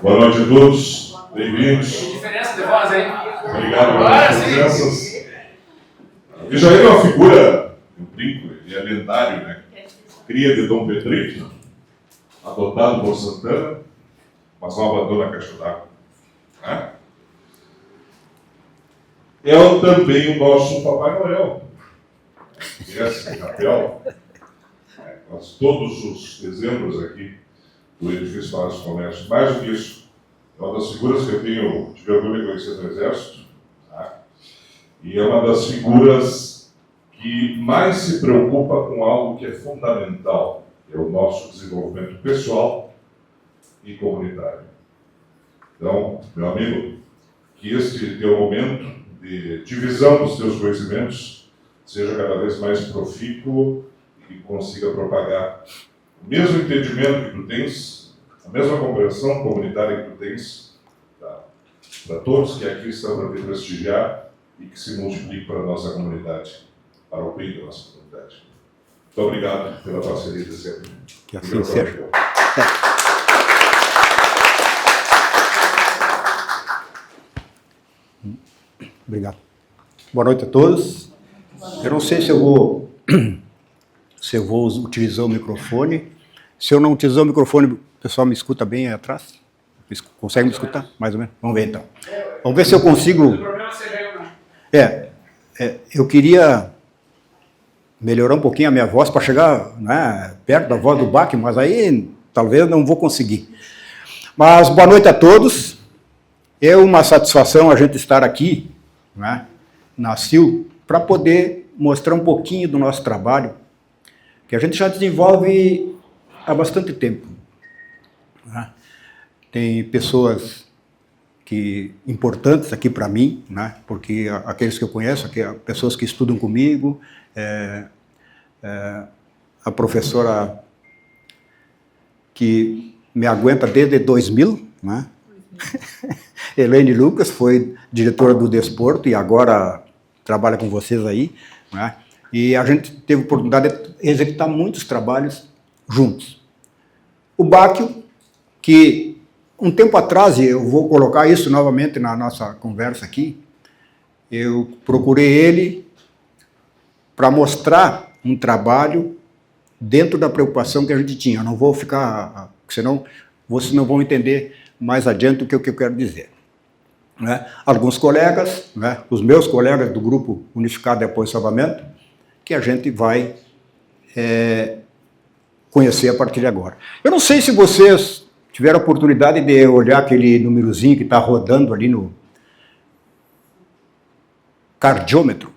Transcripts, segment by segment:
Boa noite a todos, bem-vindos. Que diferença de voz, hein? Obrigado pelas presenças. E Jair é uma figura, eu brinco, ele é lendário, né? Cria de Dom Pedrito, adotado por Santana, mas não abandona a caixa d'água. Né? É também o nosso Papai Noel. Esse chapéu. Nós, todos os dezembros aqui do Edifício Palácio do Comércio, mais do que isso, é uma das figuras que eu tive orgulho de conhecer no Exército, tá? E é uma das figuras que mais se preocupa com algo que é fundamental, que é o nosso desenvolvimento pessoal e comunitário. Então, meu amigo, que este teu momento de divisão dos teus conhecimentos seja cada vez mais profícuo e consiga propagar o mesmo entendimento que tu tens, a mesma compreensão comunitária que tu tens, tá? Para todos que aqui estão para te prestigiar e que se multiplique para a nossa comunidade, para o bem da nossa comunidade. Muito obrigado pela parceria de sempre. Que assim seja. Obrigado. Boa noite a todos. Eu não sei se eu vou utilizar o microfone. Se eu não utilizar o microfone, o pessoal me escuta bem aí atrás? Consegue me escutar? Mais ou menos? Vamos ver então. Vamos ver se eu consigo... eu queria melhorar um pouquinho a minha voz para chegar, né, perto da voz do Bach, mas aí talvez não vou conseguir. Mas boa noite a todos. É uma satisfação a gente estar aqui, né, na CIL, para poder mostrar um pouquinho do nosso trabalho, que a gente já desenvolve há bastante tempo. Né? Tem pessoas importantes aqui para mim, né? Porque aqueles que eu conheço, pessoas que estudam comigo, a professora que me aguenta desde 2000, né? Helene Lucas, foi diretora do Desporto e agora trabalha com vocês aí, né? E a gente teve a oportunidade de executar muitos trabalhos juntos. O Báquio, que um tempo atrás, e eu vou colocar isso novamente na nossa conversa aqui, eu procurei ele para mostrar um trabalho dentro da preocupação que a gente tinha. Eu não vou ficar, senão vocês não vão entender mais adiante o que eu quero dizer. Né? Alguns colegas, né, os meus colegas do Grupo Unificado de Apoio e Salvamento, que a gente vai conhecer a partir de agora. Eu não sei se vocês tiveram a oportunidade de olhar aquele númerozinho que está rodando ali no cardiômetro.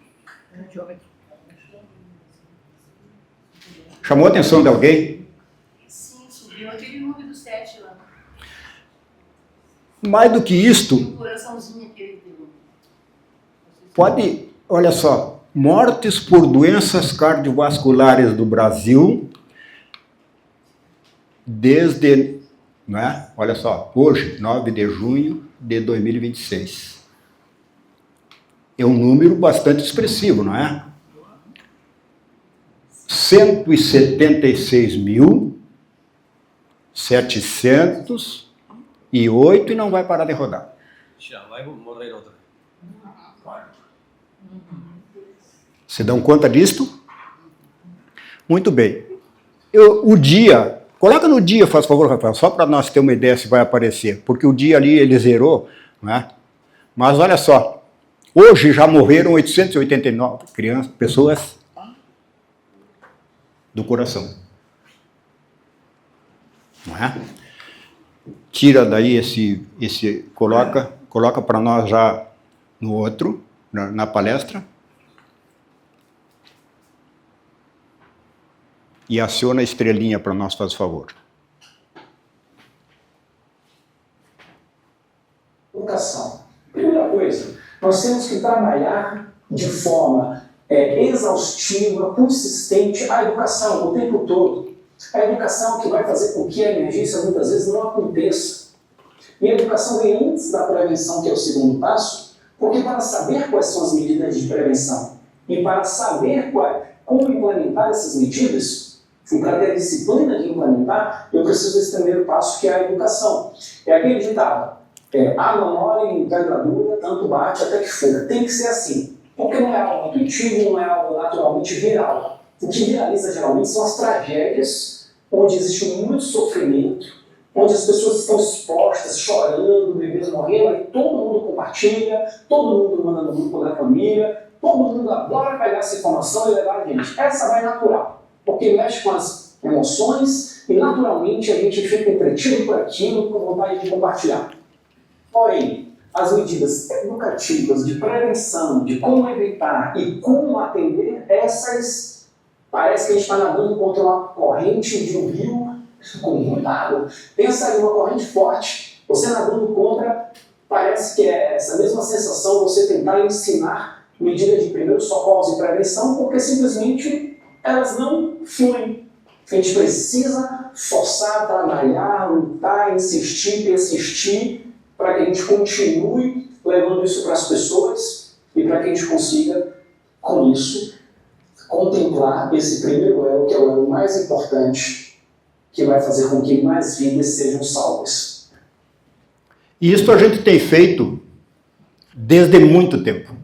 Chamou a atenção de alguém? Sim, subiu aquele número do 7 lá. Mais do que isto, Um coraçãozinho que ele deu. pode, olha só, mortes por doenças cardiovasculares do Brasil, desde, né, olha só, hoje, 9 de junho de 2026. É um número bastante expressivo, não é? 176.708 e não vai parar de rodar. Já vai morrer outra. Se dão conta disto? Muito bem. O dia, coloca no dia, faz favor, Rafael, só para nós ter uma ideia se vai aparecer, porque o dia ali ele zerou, né? Mas olha só, hoje já morreram 889 pessoas do coração. Não é? Tira daí coloca para nós já no outro, na palestra. E aciona a estrelinha para nós, faz favor. Educação. Primeira coisa, nós temos que trabalhar de forma exaustiva, consistente, a educação o tempo todo. A educação que vai fazer com que a emergência muitas vezes não aconteça. E a educação vem antes da prevenção, que é o segundo passo, porque para saber quais são as medidas de prevenção e para saber como implementar essas medidas, E para ter a disciplina de implementar, eu preciso desse primeiro passo, que é a educação. É aquele ditado, água mole em pedra dura, tanto bate até que fura. Tem que ser assim, porque não é algo intuitivo, não é algo naturalmente viral. O que viraliza geralmente são as tragédias, onde existe muito sofrimento, onde as pessoas estão expostas, chorando, bebês morrendo, aí todo mundo compartilha, todo mundo manda no grupo da família, todo mundo adora pegar essa informação e levar adiante. Essa vai natural, porque mexe com as emoções e naturalmente a gente fica entretido por aquilo, com vontade de compartilhar. Porém, as medidas educativas de prevenção, de como evitar e como atender, essas parece que a gente está nadando contra uma corrente de um rio com muita água. Pensa em uma corrente forte, você nadando contra, parece que é essa mesma sensação você tentar ensinar medidas de primeiros socorros e prevenção, porque simplesmente elas não fluem. A gente precisa forçar, trabalhar, lutar, insistir, persistir, para que a gente continue levando isso para as pessoas e para que a gente consiga, com isso, contemplar esse primeiro elo, que é o elo mais importante, que vai fazer com que mais vidas sejam salvas. E isso a gente tem feito desde muito tempo.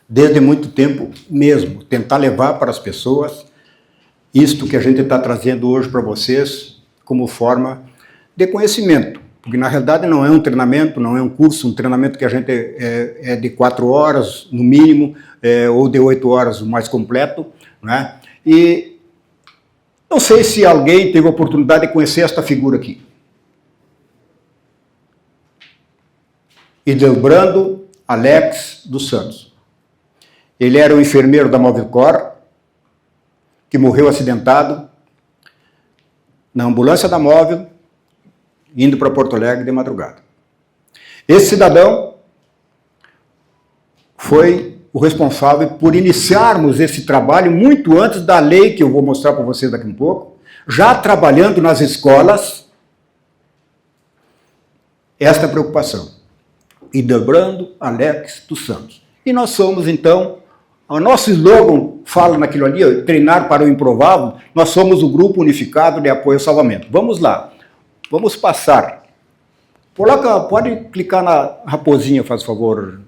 Desde muito tempo mesmo. Tentar levar para as pessoas isto que a gente está trazendo hoje para vocês como forma de conhecimento. Porque na realidade não é um treinamento, não é um curso, um treinamento que a gente é de 4 horas no mínimo, ou de 8 horas o mais completo, né? E não sei se alguém teve a oportunidade de conhecer esta figura aqui. Hildebrando Alex dos Santos. Ele era um enfermeiro da Movilcor, que morreu acidentado na ambulância da Móvel, indo para Porto Alegre de madrugada. Esse cidadão foi o responsável por iniciarmos esse trabalho muito antes da lei que eu vou mostrar para vocês daqui a um pouco, já trabalhando nas escolas, esta preocupação. Hildebrando Alex dos Santos. E nós somos, então, o nosso slogan fala naquilo ali, treinar para o improvável, nós somos o Grupo Unificado de Apoio ao Salvamento. Vamos lá. Vamos passar. Pode clicar na raposinha, faz favor.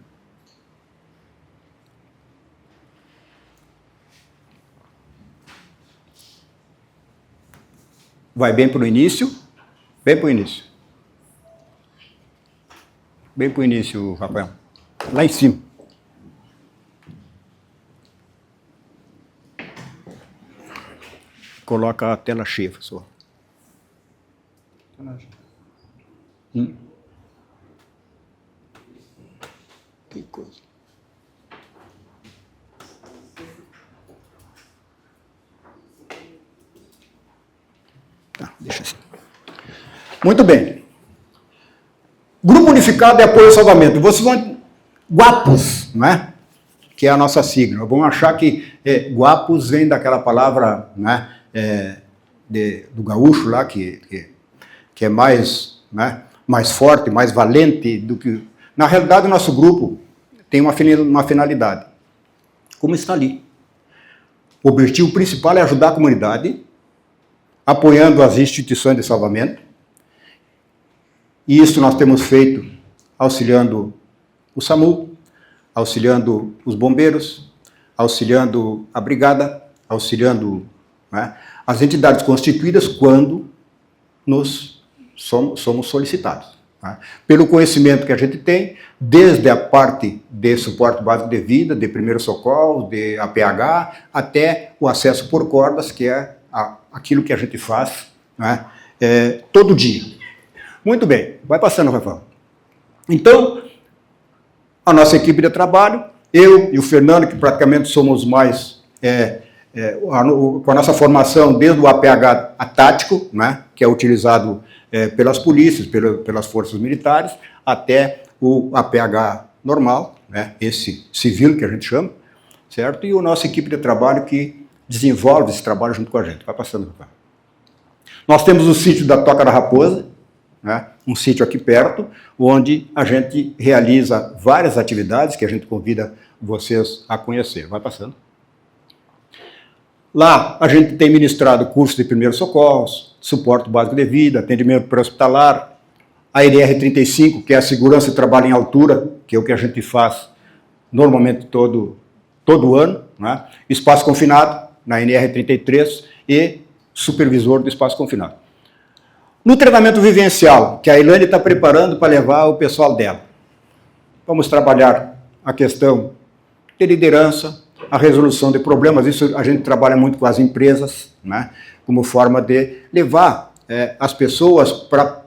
Vai bem para o início. Bem para o início. Bem para o início, Rafael. Lá em cima. Coloca a tela cheia, professor. Que coisa. Tá, deixa assim. Muito bem. Grupo Unificado de Apoio ao Salvamento. Vocês vão... Guapos, não é? Que é a nossa sigla. Vamos achar que guapos vem daquela palavra, né, do gaúcho lá, que é mais, né, mais forte, mais valente do que... Na realidade, o nosso grupo tem uma finalidade, como está ali. O objetivo principal é ajudar a comunidade, apoiando as instituições de salvamento, e isso nós temos feito auxiliando o SAMU, auxiliando os bombeiros, auxiliando a brigada, auxiliando, né, as entidades constituídas quando somos solicitados. Né? Pelo conhecimento que a gente tem, desde a parte de suporte básico de vida, de primeiro socorro, de APH, até o acesso por cordas, que é aquilo que a gente faz, né, todo dia. Muito bem, vai passando, Rafael. Então, a nossa equipe de trabalho, eu e o Fernando, que praticamente somos mais, com a nossa formação desde o APH tático, né, que é utilizado pelas polícias, pelas forças militares, até o APH normal, né, esse civil que a gente chama, certo? E a nossa equipe de trabalho que desenvolve esse trabalho junto com a gente. Vai passando, Rafael. Nós temos o sítio da Toca da Raposa, né, um sítio aqui perto, onde a gente realiza várias atividades que a gente convida vocês a conhecer. Vai passando. Lá a gente tem ministrado curso de primeiros socorros, suporte básico de vida, atendimento pré-hospitalar, a NR35, que é a segurança de trabalho em altura, que é o que a gente faz normalmente todo ano, né? Espaço confinado, na NR33, e supervisor do espaço confinado. No treinamento vivencial, que a Elaine está preparando para levar o pessoal dela, vamos trabalhar a questão de liderança, a resolução de problemas. Isso a gente trabalha muito com as empresas, né? Como forma de levar as pessoas para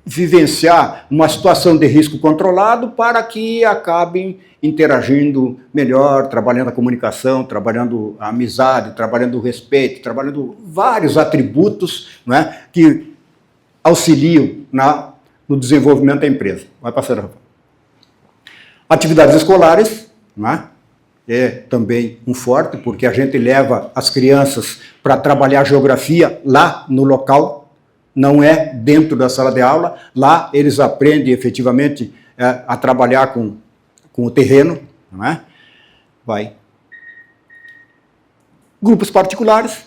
vivenciar uma situação de risco controlado para que acabem interagindo melhor, trabalhando a comunicação, trabalhando a amizade, trabalhando o respeito, trabalhando vários atributos, né, que auxiliam no desenvolvimento da empresa. Vai passar, Rafael. Atividades escolares, né, é também um forte, porque a gente leva as crianças para trabalhar geografia lá no local, não é dentro da sala de aula. Lá eles aprendem efetivamente a trabalhar com o terreno, não é? Vai. Grupos particulares,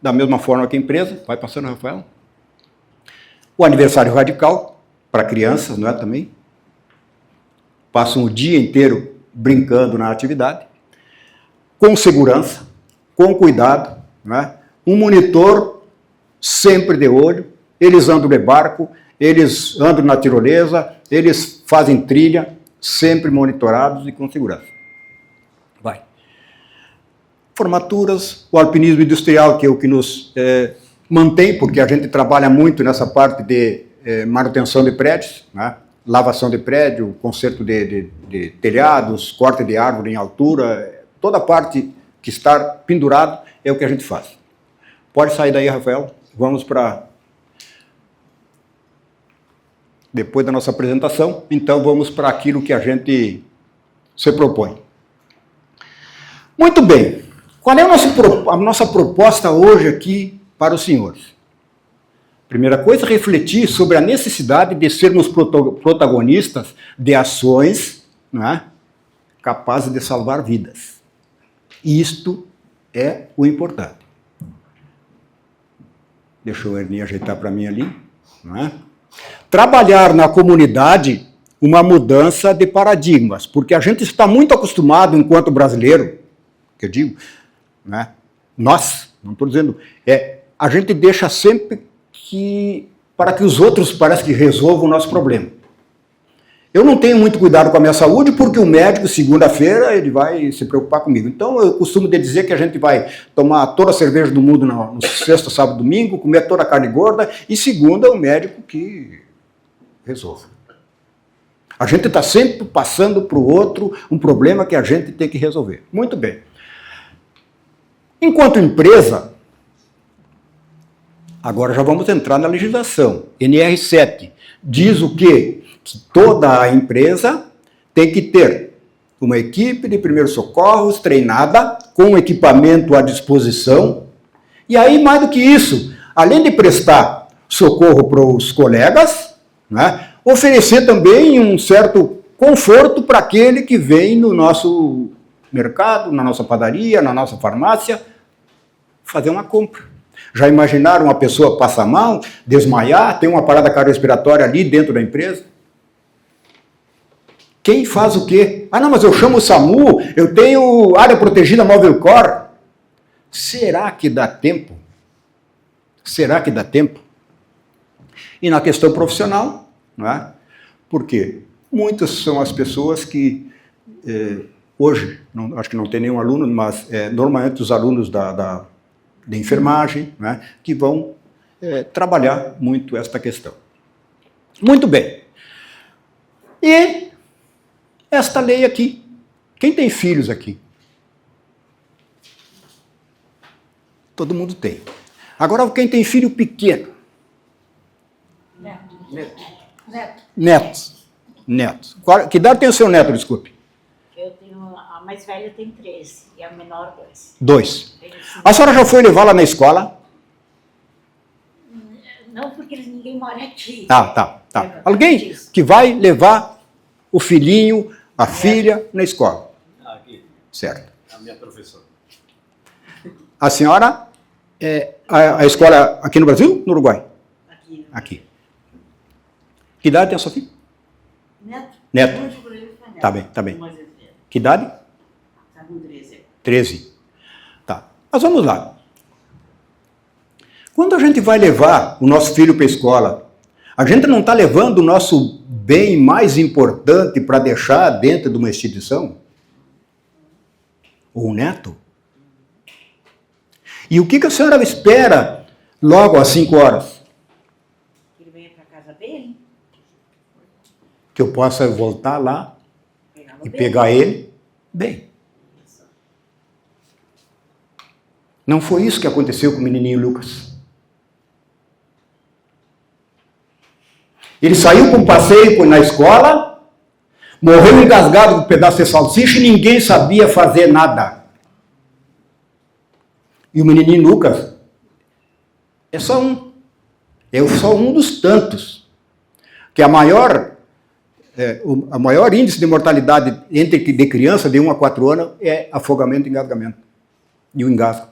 da mesma forma que a empresa. Vai passando, Rafael. O aniversário radical, para crianças, não é também? Passam o dia inteiro brincando na atividade. Com segurança, com cuidado, não é? Um monitor sempre de olho, eles andam de barco, eles andam na tirolesa, eles fazem trilha, sempre monitorados e com segurança. Vai. Formaturas, o alpinismo industrial, que é o que nos mantém, porque a gente trabalha muito nessa parte de manutenção de prédios, né? Lavação de prédio, conserto de telhados, corte de árvore em altura, toda a parte que está pendurado é o que a gente faz. Pode sair daí, Rafael. Vamos para... Depois da nossa apresentação, então vamos para aquilo que a gente se propõe. Muito bem. Qual é a nossa proposta hoje aqui para os senhores? Primeira coisa, refletir sobre a necessidade de sermos protagonistas de ações, né, capazes de salvar vidas. Isto é o importante. Deixa o Ernie ajeitar para mim ali. Não é? Trabalhar na comunidade uma mudança de paradigmas, porque a gente está muito acostumado, enquanto brasileiro, que eu digo, né? Nós, não estou dizendo, a gente deixa sempre para que os outros parece que resolvam o nosso problema. Eu não tenho muito cuidado com a minha saúde, porque o médico, segunda-feira, ele vai se preocupar comigo. Então, eu costumo dizer que a gente vai tomar toda a cerveja do mundo no sexta, sábado, domingo, comer toda a carne gorda, e segunda, o médico que resolve. A gente está sempre passando para o outro um problema que a gente tem que resolver. Muito bem. Enquanto empresa, agora já vamos entrar na legislação. NR7 diz o quê? Que toda a empresa tem que ter uma equipe de primeiros socorros treinada, com equipamento à disposição. E aí, mais do que isso, além de prestar socorro para os colegas, né, oferecer também um certo conforto para aquele que vem no nosso mercado, na nossa padaria, na nossa farmácia, fazer uma compra. Já imaginaram uma pessoa passar mal, desmaiar, ter uma parada cardiorrespiratória ali dentro da empresa? Quem faz o quê? Ah, não, mas eu chamo o SAMU, eu tenho área protegida Móvel Core. Será que dá tempo? Será que dá tempo? E na questão profissional, não é? Por quê? Muitas são as pessoas que, hoje, acho que não tem nenhum aluno, mas normalmente os alunos da enfermagem, né, que vão trabalhar muito esta questão. Muito bem. E esta lei aqui, quem tem filhos aqui? Todo mundo tem. Agora, quem tem filho pequeno? Neto. Que idade tem o seu neto, desculpe? Eu tenho, a mais velha tem 13 e a menor 2. 2. A senhora já foi levá-la na escola? Não, porque ninguém mora aqui. Tá. Alguém que vai levar o filhinho, a filha, na escola? Aqui, Certo. a minha professora. A senhora, a escola aqui no Brasil, no Uruguai? Aqui. Aqui. Que idade tem a sua filha? Neto. Neto. Hoje por ele foi neto. Tá bem, tá bem. Mas ele é. Que idade? Tá com 13. 13. Tá. Mas vamos lá. Quando a gente vai levar o nosso filho para a escola, a gente não está levando o nosso bem mais importante para deixar dentro de uma instituição? Ou um neto? E o que a senhora espera logo às 5 horas? Que ele venha para casa bem, Que eu possa voltar lá pegá-lo e bem. pegar ele bem. Não foi isso que aconteceu com o menininho Lucas. Ele saiu com um passeio na escola, morreu engasgado com um pedaço de salsicha e ninguém sabia fazer nada. E o menininho Lucas é só um. É só um dos tantos. Que o maior índice de mortalidade de criança de 1 a 4 anos é afogamento e engasgamento. E o engasgo.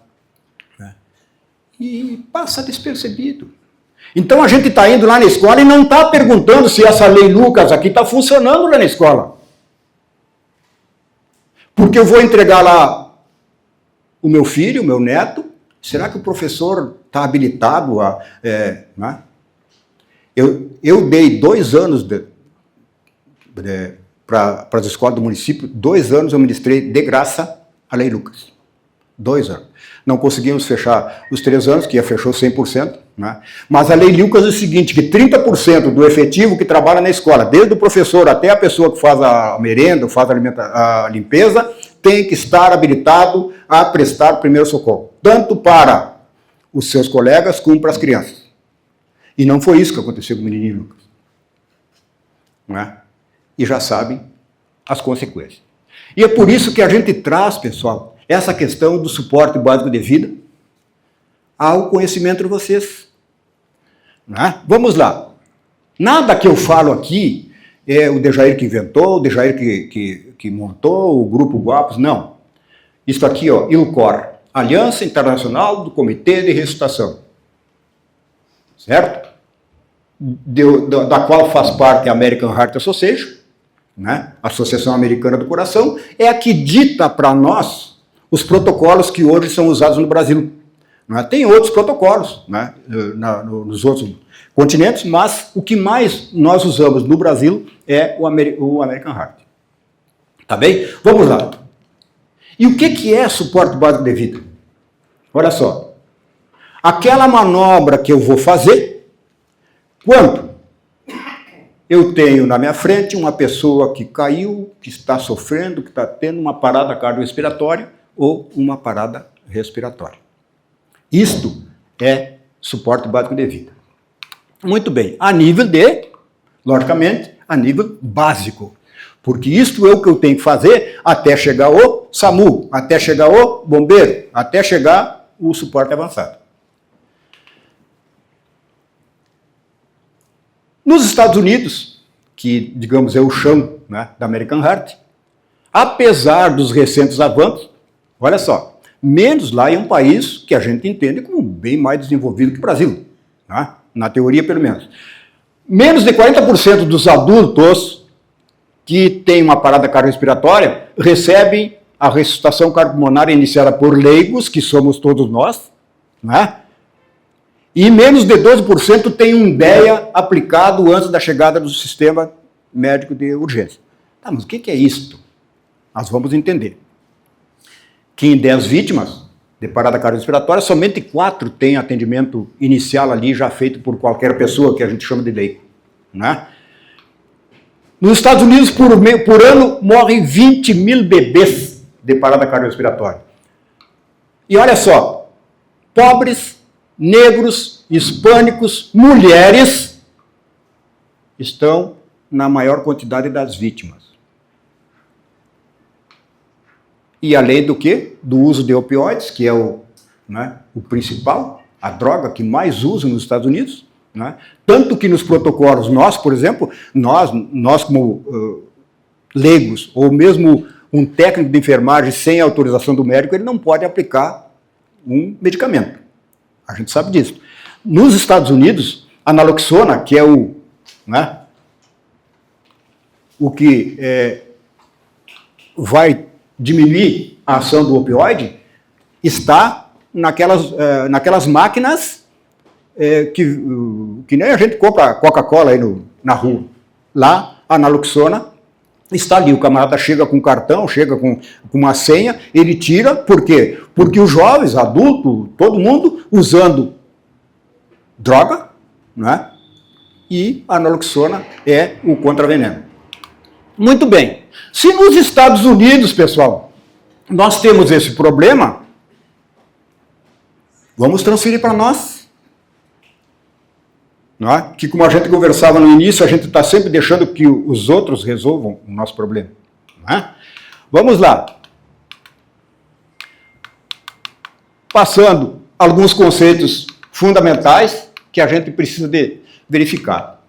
E passa despercebido. Então a gente está indo lá na escola e não está perguntando se essa lei Lucas aqui está funcionando lá na escola. Porque eu vou entregar lá o meu filho, o meu neto, será que o professor está habilitado a... né? Eu dei 2 anos para as escolas do município, 2 anos eu ministrei de graça a lei Lucas. 2 anos. Não conseguimos fechar os 3 anos, que fechou 100%, né? Mas a lei Lucas é o seguinte, que 30% do efetivo que trabalha na escola, desde o professor até a pessoa que faz a merenda, faz a limpeza, tem que estar habilitado a prestar primeiro socorro, tanto para os seus colegas como para as crianças. E não foi isso que aconteceu com o menininho Lucas. Né? E já sabem as consequências. E é por isso que a gente traz, pessoal, essa questão do suporte básico de vida ao conhecimento de vocês. Né? Vamos lá. Nada que eu falo aqui é o Dejair que inventou, o Dejair que montou, o Grupo Guapos, não. Isso aqui, ó, ILCOR, Aliança Internacional do Comitê de Ressuscitação. Certo? Da qual faz parte a American Heart Association, né? Associação Americana do Coração, é a que dita para nós os protocolos que hoje são usados no Brasil. Né? Tem outros protocolos, né? Nos outros continentes, mas o que mais nós usamos no Brasil é o American Heart. Tá bem? Vamos lá. E o que é suporte básico de vida? Olha só. Aquela manobra que eu vou fazer, quando eu tenho na minha frente uma pessoa que caiu, que está sofrendo, que está tendo uma parada cardiorrespiratória ou uma parada respiratória. Isto é suporte básico de vida. Muito bem, a nível logicamente, a nível básico. Porque isto é o que eu tenho que fazer até chegar o SAMU, até chegar o bombeiro, até chegar o suporte avançado. Nos Estados Unidos, que, digamos, é o chão, né, da American Heart, apesar dos recentes avanços, olha só, menos lá é um país que a gente entende como bem mais desenvolvido que o Brasil, né? Na teoria pelo menos. Menos de 40% dos adultos que têm uma parada cardiorrespiratória recebem a ressuscitação cardiopulmonar iniciada por leigos, que somos todos nós, né? E menos de 12% tem um DEA aplicado antes da chegada do sistema médico de urgência. Tá, mas o que é isto? Nós vamos entender. Que em 10 vítimas de parada cardiorrespiratória, somente 4 têm atendimento inicial ali já feito por qualquer pessoa, que a gente chama de leigo. Né? Nos Estados Unidos, por ano, morrem 20 mil bebês de parada cardiorrespiratória. E olha só, pobres, negros, hispânicos, mulheres estão na maior quantidade das vítimas. E além do quê? Do uso de opioides, que é o principal, a droga que mais usam nos Estados Unidos. Né? Tanto que nos protocolos, nós, por exemplo, nós como leigos, ou mesmo um técnico de enfermagem sem autorização do médico, ele não pode aplicar um medicamento. A gente sabe disso. Nos Estados Unidos, a naloxona, que é o que vai diminuir a ação do opioide, está naquelas máquinas que nem a gente compra Coca-Cola aí na rua. Lá, a naloxona está ali. O camarada chega com cartão, chega com uma senha, ele tira. Por quê? Porque os jovens, adultos, todo mundo usando droga, né? E a naloxona é o contraveneno. Muito bem. Se nos Estados Unidos, pessoal, nós temos esse problema, vamos transferir para nós. Não é? Que, como a gente conversava no início, a gente está sempre deixando que os outros resolvam o nosso problema. Não é? Vamos lá. Passando alguns conceitos fundamentais que a gente precisa de verificar.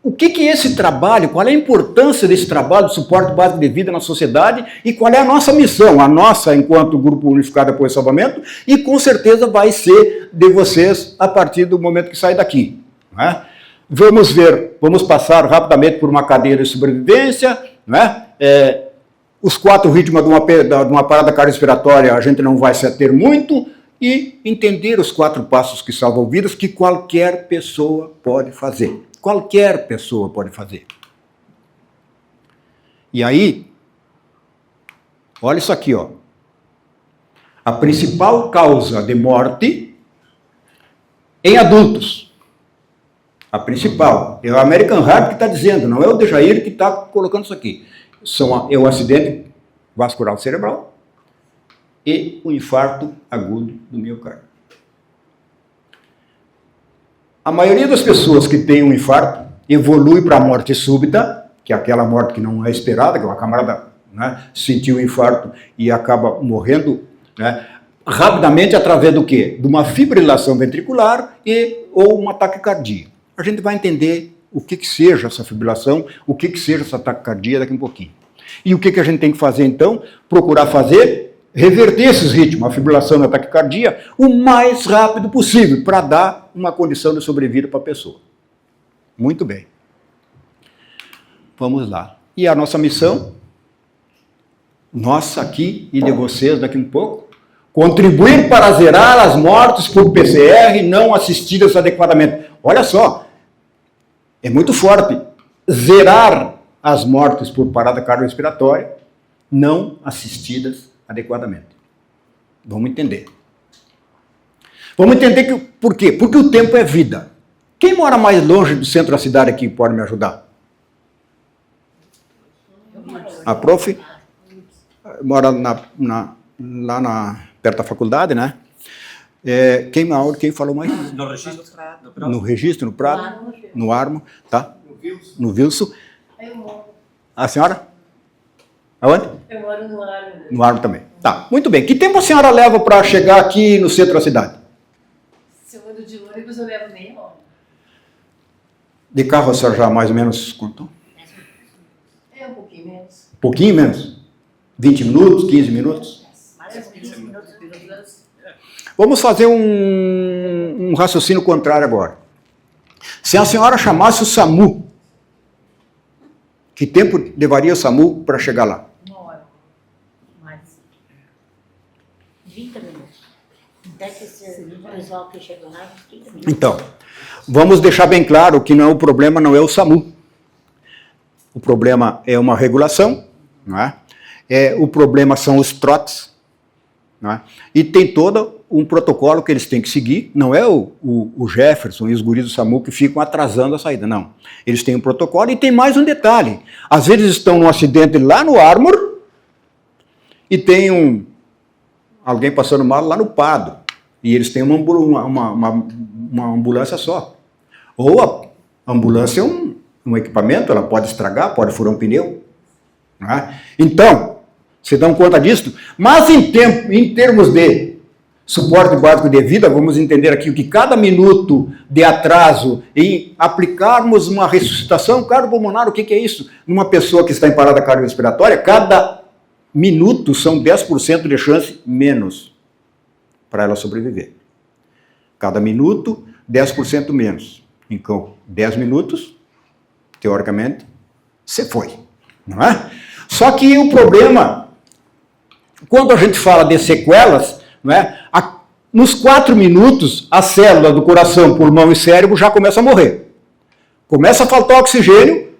O que é esse trabalho? Qual é a importância desse trabalho de suporte básico de vida na sociedade e qual é a nossa missão, a nossa enquanto Grupo Unificado de Apoio e Salvamento, e com certeza vai ser de vocês a partir do momento que sair daqui. Né? Vamos passar rapidamente por uma cadeia de sobrevivência, né? Os 4 ritmos de uma parada cardiorrespiratória a gente não vai se ater muito, e entender os 4 passos que salvam vidas que qualquer pessoa pode fazer. Qualquer pessoa pode fazer. E aí, olha isso aqui, ó. A principal causa de morte em adultos. A principal. É o American Heart que está dizendo, não é o Dejair que está colocando isso aqui. É o acidente vascular cerebral e o infarto agudo do miocárdio. A maioria das pessoas que tem um infarto evolui para a morte súbita, que é aquela morte que não é esperada, que uma camarada, né, sentiu um infarto e acaba morrendo, né, rapidamente através do quê? De uma fibrilação ventricular ou uma taquicardia. A gente vai entender o que seja essa fibrilação, o que seja essa taquicardia daqui a um pouquinho. E o que a gente tem que fazer então? Procurar reverter esses ritmos, a fibrilação e a taquicardia, o mais rápido possível, para dar uma condição de sobrevida para a pessoa. Muito bem. Vamos lá. E a nossa missão, nossa aqui e de vocês daqui a um pouco, contribuir para zerar as mortes por PCR não assistidas adequadamente. Olha só, é muito forte. Zerar as mortes por parada cardiorrespiratória não assistidas adequadamente. Vamos entender. Vamos entender por quê? Porque o tempo é vida. Quem mora mais longe do centro da cidade aqui pode me ajudar? A prof mora perto da faculdade, né? Quem falou mais? No registro. No registro, no Prado, no Armo, tá? No Vilso. Eu moro. A senhora? Aonde? Eu moro no Armo. No Armo também. Tá, muito bem. Que tempo a senhora leva para chegar aqui no centro da cidade? Se eu ando de ônibus, eu levo meia hora. De carro a senhora já mais ou menos quanto? É um pouquinho menos. Um pouquinho menos? 20 minutos, 15 minutos? Mais ou menos 15 minutos. Vamos fazer um raciocínio contrário agora. Se a senhora chamasse o SAMU, que tempo levaria o SAMU para chegar lá? Uma hora. Mais 30 minutos. Até que o pessoal que chegou lá, 30 minutos. Então, vamos deixar bem claro que o problema não é o SAMU. O problema é uma regulação, não é? O problema são os trotes, não é? E tem todo um protocolo que eles têm que seguir. Não é o Jefferson e os guris do SAMU que ficam atrasando a saída, não. Eles têm um protocolo e tem mais um detalhe. Às vezes estão num acidente lá no Armor e tem alguém passando mal lá no Pado. E eles têm uma ambulância só. Ou a ambulância é um equipamento, ela pode estragar, pode furar um pneu. Não é? Então, vocês dão conta disso? Mas em termos de suporte básico de vida, vamos entender aqui que cada minuto de atraso em aplicarmos uma ressuscitação cardiopulmonar, o que é isso? Numa pessoa que está em parada cardiorrespiratória, cada minuto são 10% de chance menos. para ela sobreviver. Cada minuto, 10% menos. Então, 10 minutos, teoricamente, você foi. Não é? Só que o problema, quando a gente fala de sequelas, não é? Nos 4 minutos, a célula do coração, pulmão e cérebro já começa a morrer. Começa a faltar oxigênio,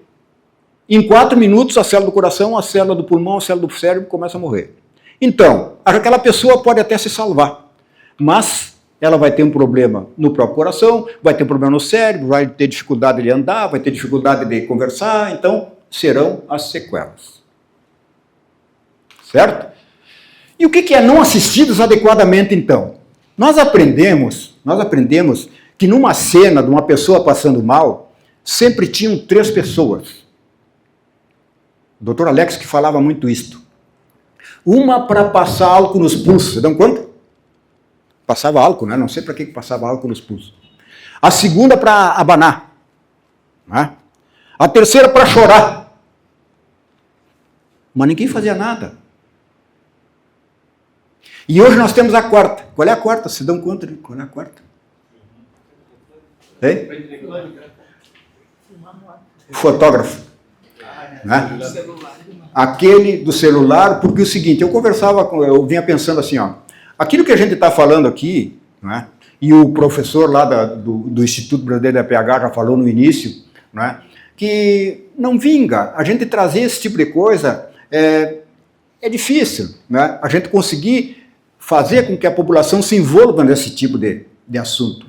em 4 minutos a célula do coração, a célula do pulmão, a célula do cérebro começa a morrer. Então, aquela pessoa pode até se salvar, mas ela vai ter um problema no próprio coração, vai ter um problema no cérebro, vai ter dificuldade de andar, vai ter dificuldade de conversar, então serão as sequelas. Certo? E o que é não assistidos adequadamente, então? Nós aprendemos que numa cena de uma pessoa passando mal, sempre tinham 3 pessoas. O doutor Alex que falava muito isto. Uma para passar álcool nos pulsos, você dão conta? Passava álcool, né? Não sei para que passava álcool nos pulsos. A segunda para abanar. Né? A terceira para chorar. Mas ninguém fazia nada. E hoje nós temos a quarta. Qual é a quarta? Vocês dão conta de qual é a quarta? Hein? Fotógrafo. Né? Aquele do celular, porque é o seguinte, eu vinha pensando assim, ó, aquilo que a gente está falando aqui, né, e o professor lá do Instituto Brasileiro da PH já falou no início, né, que não vinga, a gente trazer esse tipo de coisa é difícil, né, a gente conseguir fazer com que a população se envolva nesse tipo de assunto.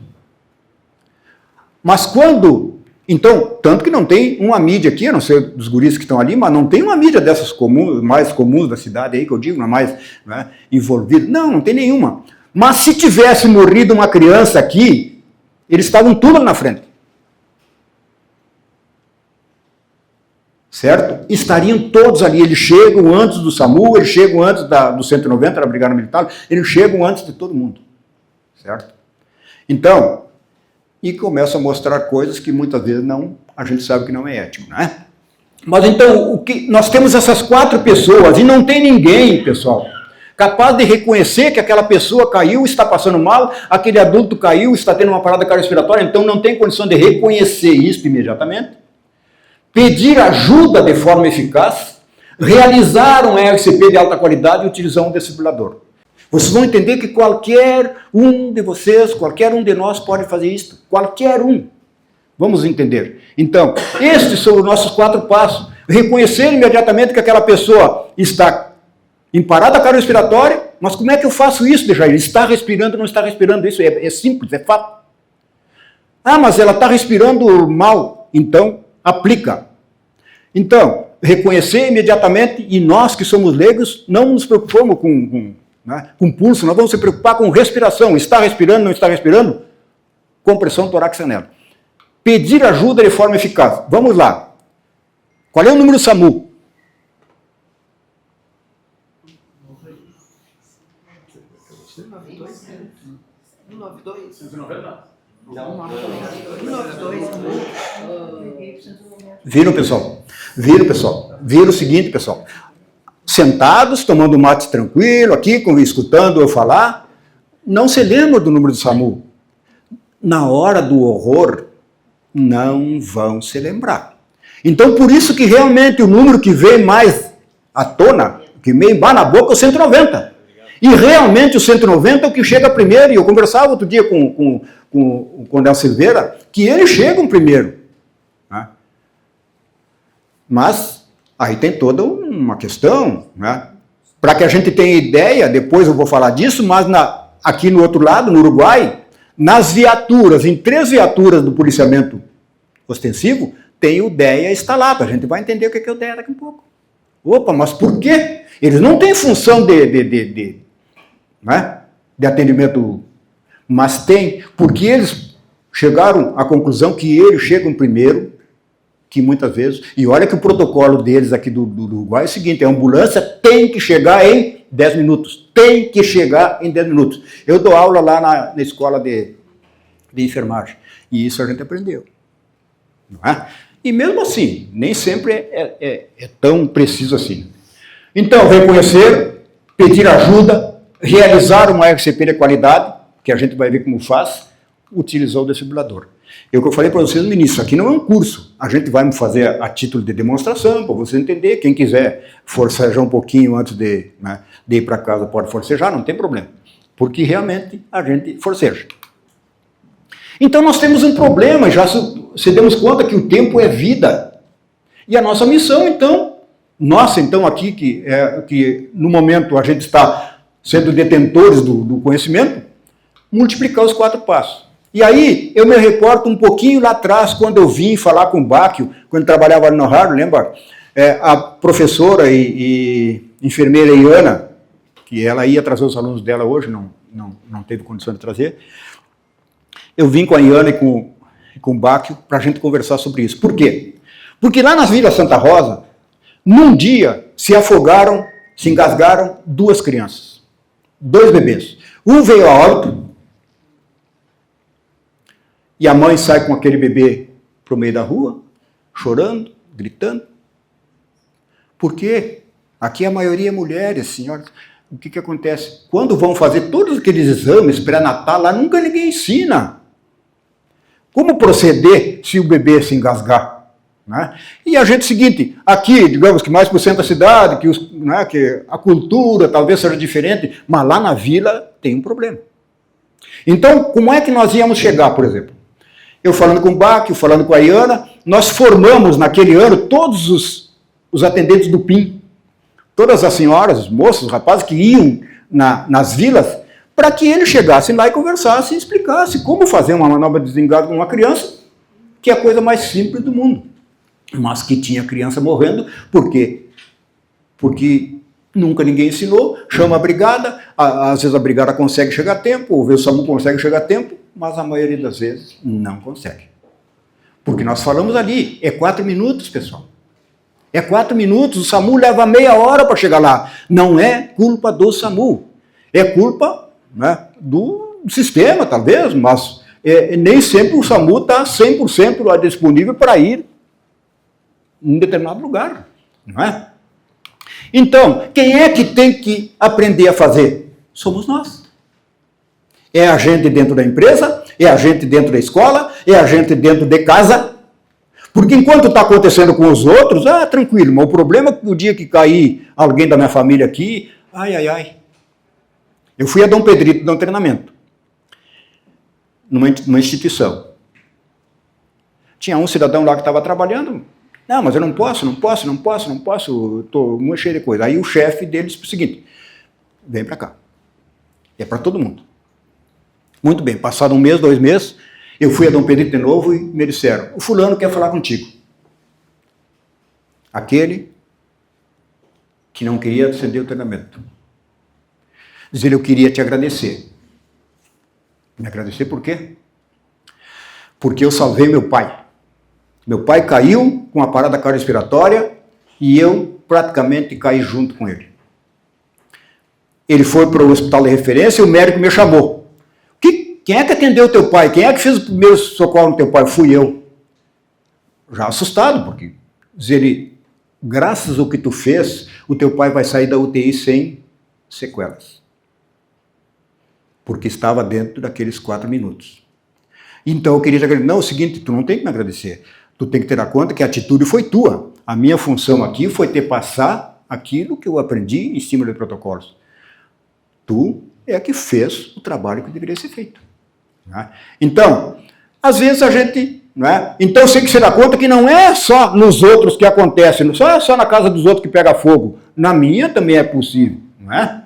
Mas quando... Então, tanto que não tem uma mídia aqui, a não ser dos guris que estão ali, mas não tem uma mídia dessas mais comuns da cidade aí, que eu digo, mais né, envolvida. Não tem nenhuma. Mas se tivesse morrido uma criança aqui, eles estavam tudo na frente. Certo? Estariam todos ali, eles chegam antes do SAMU, eles chegam antes do 190, da Brigada Militar, eles chegam antes de todo mundo. Certo? Então... E começa a mostrar coisas que muitas vezes a gente sabe que não é ético, né? Mas então, nós temos essas 4 pessoas e não tem ninguém, pessoal, capaz de reconhecer que aquela pessoa caiu, está passando mal, aquele adulto caiu, está tendo uma parada cardiorrespiratória, então não tem condição de reconhecer isso imediatamente, pedir ajuda de forma eficaz, realizar um RCP de alta qualidade e utilizar um desfibrilador. Vocês vão entender que qualquer um de vocês, qualquer um de nós pode fazer isso. Qualquer um. Vamos entender. Então, estes são os nossos 4 passos. Reconhecer imediatamente que aquela pessoa está em parada cardiorrespiratória, mas como é que eu faço isso, Dejair? Está respirando ou não está respirando? Isso é simples, é fato. Ah, mas ela está respirando mal. Então, aplica. Então, reconhecer imediatamente, e nós que somos leigos, não nos preocupamos com pulso, nós vamos se preocupar com respiração. Está respirando, não está respirando? Compressão torácica nela. Pedir ajuda de forma eficaz. Vamos lá. Qual é o número do SAMU? Viram, pessoal? Viram o seguinte, pessoal. Sentados, tomando mate tranquilo, aqui, escutando eu falar, não se lembram do número do SAMU. Na hora do horror, não vão se lembrar. Então, por isso que realmente o número que vem mais à tona, que vem mais na boca, é o 190. E realmente o 190 é o que chega primeiro, e eu conversava outro dia com o Coronel Silveira, que eles chegam primeiro. Né? Mas... aí tem toda uma questão, né? Para que a gente tenha ideia, depois eu vou falar disso, mas aqui no outro lado, no Uruguai, nas viaturas, em 3 viaturas do policiamento ostensivo, tem o DEA instalado. A gente vai entender o que é o DEA daqui a pouco. Opa, mas por quê? Eles não têm função de atendimento, mas tem, porque eles chegaram à conclusão que eles chegam primeiro, que muitas vezes, e olha que o protocolo deles aqui do Uruguai é o seguinte, a ambulância tem que chegar em 10 minutos, tem que chegar em 10 minutos. Eu dou aula lá na escola de enfermagem, e isso a gente aprendeu. Não é? E mesmo assim, nem sempre é tão preciso assim. Então, reconhecer, pedir ajuda, realizar uma RCP de qualidade, que a gente vai ver como faz, utilizar o desfibrilador. É o que eu falei para vocês no início, aqui não é um curso, a gente vai fazer a título de demonstração, para você entender, quem quiser forcejar um pouquinho antes de ir para casa pode forcejar, não tem problema, porque realmente a gente forceja. Então nós temos um problema, já se demos conta que o tempo é vida, e a nossa missão então, aqui, que no momento a gente está sendo detentores do conhecimento, multiplicar os 4 passos. E aí, eu me reporto um pouquinho lá atrás, quando eu vim falar com o Báquio, quando trabalhava ali no Harvard, lembra? A professora e enfermeira Iana, que ela ia trazer os alunos dela hoje, não teve condição de trazer. Eu vim com a Iana e com o Báquio para a gente conversar sobre isso. Por quê? Porque lá nas Vilas Santa Rosa, num dia, se afogaram, se engasgaram 2 crianças, 2 bebês. Um veio a óbito, e a mãe sai com aquele bebê para o meio da rua, chorando, gritando. Por quê? Aqui a maioria é mulheres, senhoras. O que acontece? Quando vão fazer todos aqueles exames pré-natal, lá nunca ninguém ensina. Como proceder se o bebê se engasgar? Né? E a gente, seguinte, aqui, digamos que mais para o centro da cidade, que a cultura talvez seja diferente, mas lá na vila tem um problema. Então, como é que nós íamos chegar, por exemplo? Eu falando com o Báquio, falando com a Iana, nós formamos naquele ano todos os atendentes do PIM, todas as senhoras, os moços, os rapazes que iam nas vilas, para que eles chegassem lá e conversassem e explicassem como fazer uma manobra de desengasgo com uma criança, que é a coisa mais simples do mundo. Mas que tinha criança morrendo, por quê? Porque nunca ninguém ensinou, chama a brigada, às vezes a brigada consegue chegar a tempo, ou o SAMU consegue chegar a tempo, mas a maioria das vezes não consegue. Porque nós falamos ali, é 4 minutos, pessoal. É 4 minutos, o SAMU leva meia hora para chegar lá. Não é culpa do SAMU, é culpa, né, do sistema, talvez, mas nem sempre o SAMU está 100% lá disponível para ir em determinado lugar, não é? Então, quem é que tem que aprender a fazer? Somos nós. É a gente dentro da empresa, é a gente dentro da escola, é a gente dentro de casa. Porque enquanto está acontecendo com os outros, tranquilo, mas o problema é que o dia que cair alguém da minha família aqui, ai. Eu fui a Dom Pedrito dar um treinamento, numa instituição. Tinha um cidadão lá que estava trabalhando, não, mas eu não posso, estou muito cheio de coisa. Aí o chefe dele disse o seguinte, vem para cá, é para todo mundo. Muito bem, passado 1 mês, 2 meses, eu fui a Dom Pedrito de novo e me disseram, o fulano quer falar contigo. Aquele que não queria acender o treinamento. Dizer, eu queria te agradecer. Me agradecer por quê? Porque eu salvei meu pai. Meu pai caiu com a parada cardiorrespiratória e eu praticamente caí junto com ele. Ele foi para o hospital de referência e o médico me chamou. Quem é que atendeu o teu pai? Quem é que fez o primeiro socorro no teu pai? Fui eu. Já assustado, porque diz ele, graças ao que tu fez, o teu pai vai sair da UTI sem sequelas. Porque estava dentro daqueles 4 minutos. Então eu queria te agradecer. Não, é o seguinte, tu não tem que me agradecer. Tu tem que ter a conta que a atitude foi tua. A minha função aqui foi te passar aquilo que eu aprendi em cima de protocolos. Tu é a que fez o trabalho que deveria ser feito. Né? Então, às vezes a gente... Né? Então você tem que se dar conta que não é só nos outros que acontece, não é só na casa dos outros que pega fogo. Na minha também é possível. Não é?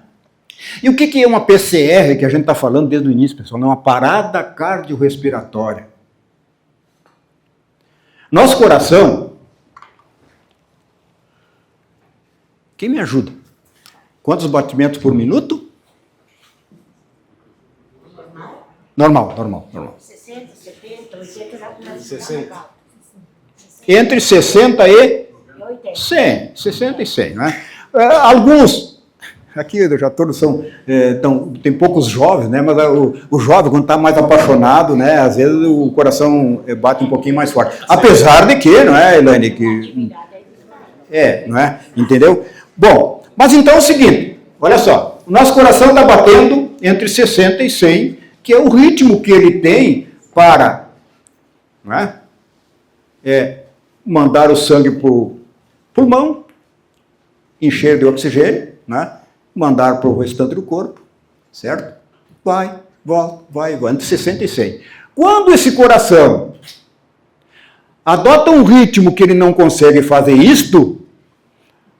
E o que é uma PCR, que a gente está falando desde o início, pessoal? É uma parada cardiorrespiratória. Nosso coração... Quem me ajuda? Quantos batimentos por minuto? Normal. 60, 70, 80 já começa 60. Entre 60 e 100. 60 e 100, né? Alguns, aqui já todos são, tem poucos jovens, né? Mas o jovem, quando está mais apaixonado, né? Às vezes o coração bate um pouquinho mais forte. Apesar de que, não é, Elaine? Não é? Entendeu? Bom, mas então é o seguinte, olha só. nosso coração está batendo entre 60 e 100, que é o ritmo que ele tem para, não é, mandar o sangue para o pulmão, encher de oxigênio, né, mandar para o restante do corpo, certo? Vai, volta, vai, entre 60 e 100. Quando esse coração adota um ritmo que ele não consegue fazer isto,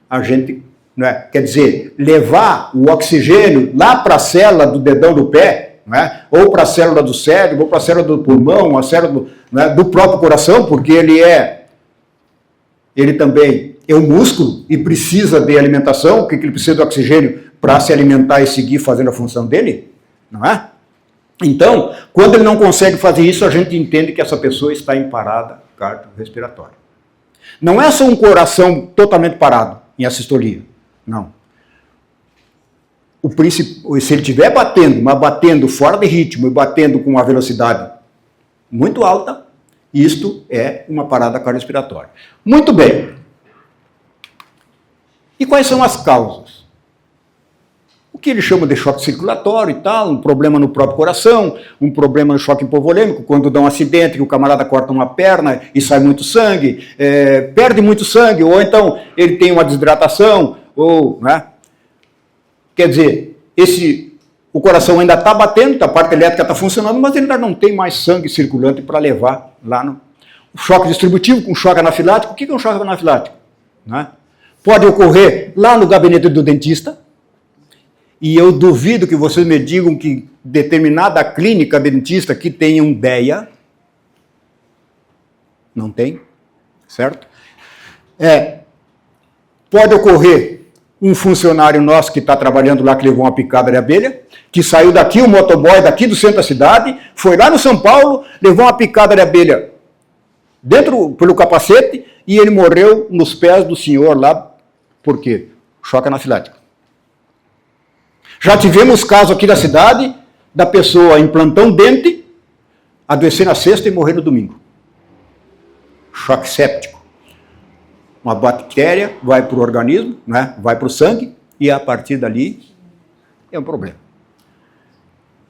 a gente, né, quer dizer, levar o oxigênio lá para a célula do dedão do pé, né, ou para a célula do cérebro, ou para a célula do pulmão, a célula do próprio coração, porque ele também é um músculo e precisa de alimentação, porque ele precisa de oxigênio para se alimentar e seguir fazendo a função dele, não é? Então, quando ele não consegue fazer isso, a gente entende que essa pessoa está em parada cardiorrespiratória. Não é só um coração totalmente parado, em assistolia, não. Se ele estiver batendo, mas batendo fora de ritmo e batendo com uma velocidade muito alta, isto é uma parada cardiorrespiratória. Muito bem. E quais são as causas? O que ele chama de choque circulatório e tal, um problema no próprio coração, um problema no choque hipovolêmico, quando dá um acidente, que o camarada corta uma perna e sai muito sangue, perde muito sangue, ou então ele tem uma desidratação, ou, né? Quer dizer, o coração ainda está batendo, a parte elétrica está funcionando, mas ele ainda não tem mais sangue circulante para levar lá no choque distributivo, com choque anafilático. O que é um choque anafilático? Né? Pode ocorrer lá no gabinete do dentista, e eu duvido que vocês me digam que determinada clínica dentista que tenha um DEA, não tem, certo? Pode ocorrer um funcionário nosso que está trabalhando lá, que levou uma picada de abelha, que saiu daqui, um motoboy daqui do centro da cidade, foi lá no São Paulo, levou uma picada de abelha pelo capacete, e ele morreu nos pés do senhor lá. Por quê? Choque anafilático. Já tivemos caso aqui da cidade, da pessoa implantar um dente, adoecer na sexta e morrer no domingo. Choque séptico. Uma bactéria vai para o organismo, né, vai para o sangue, e a partir dali é um problema.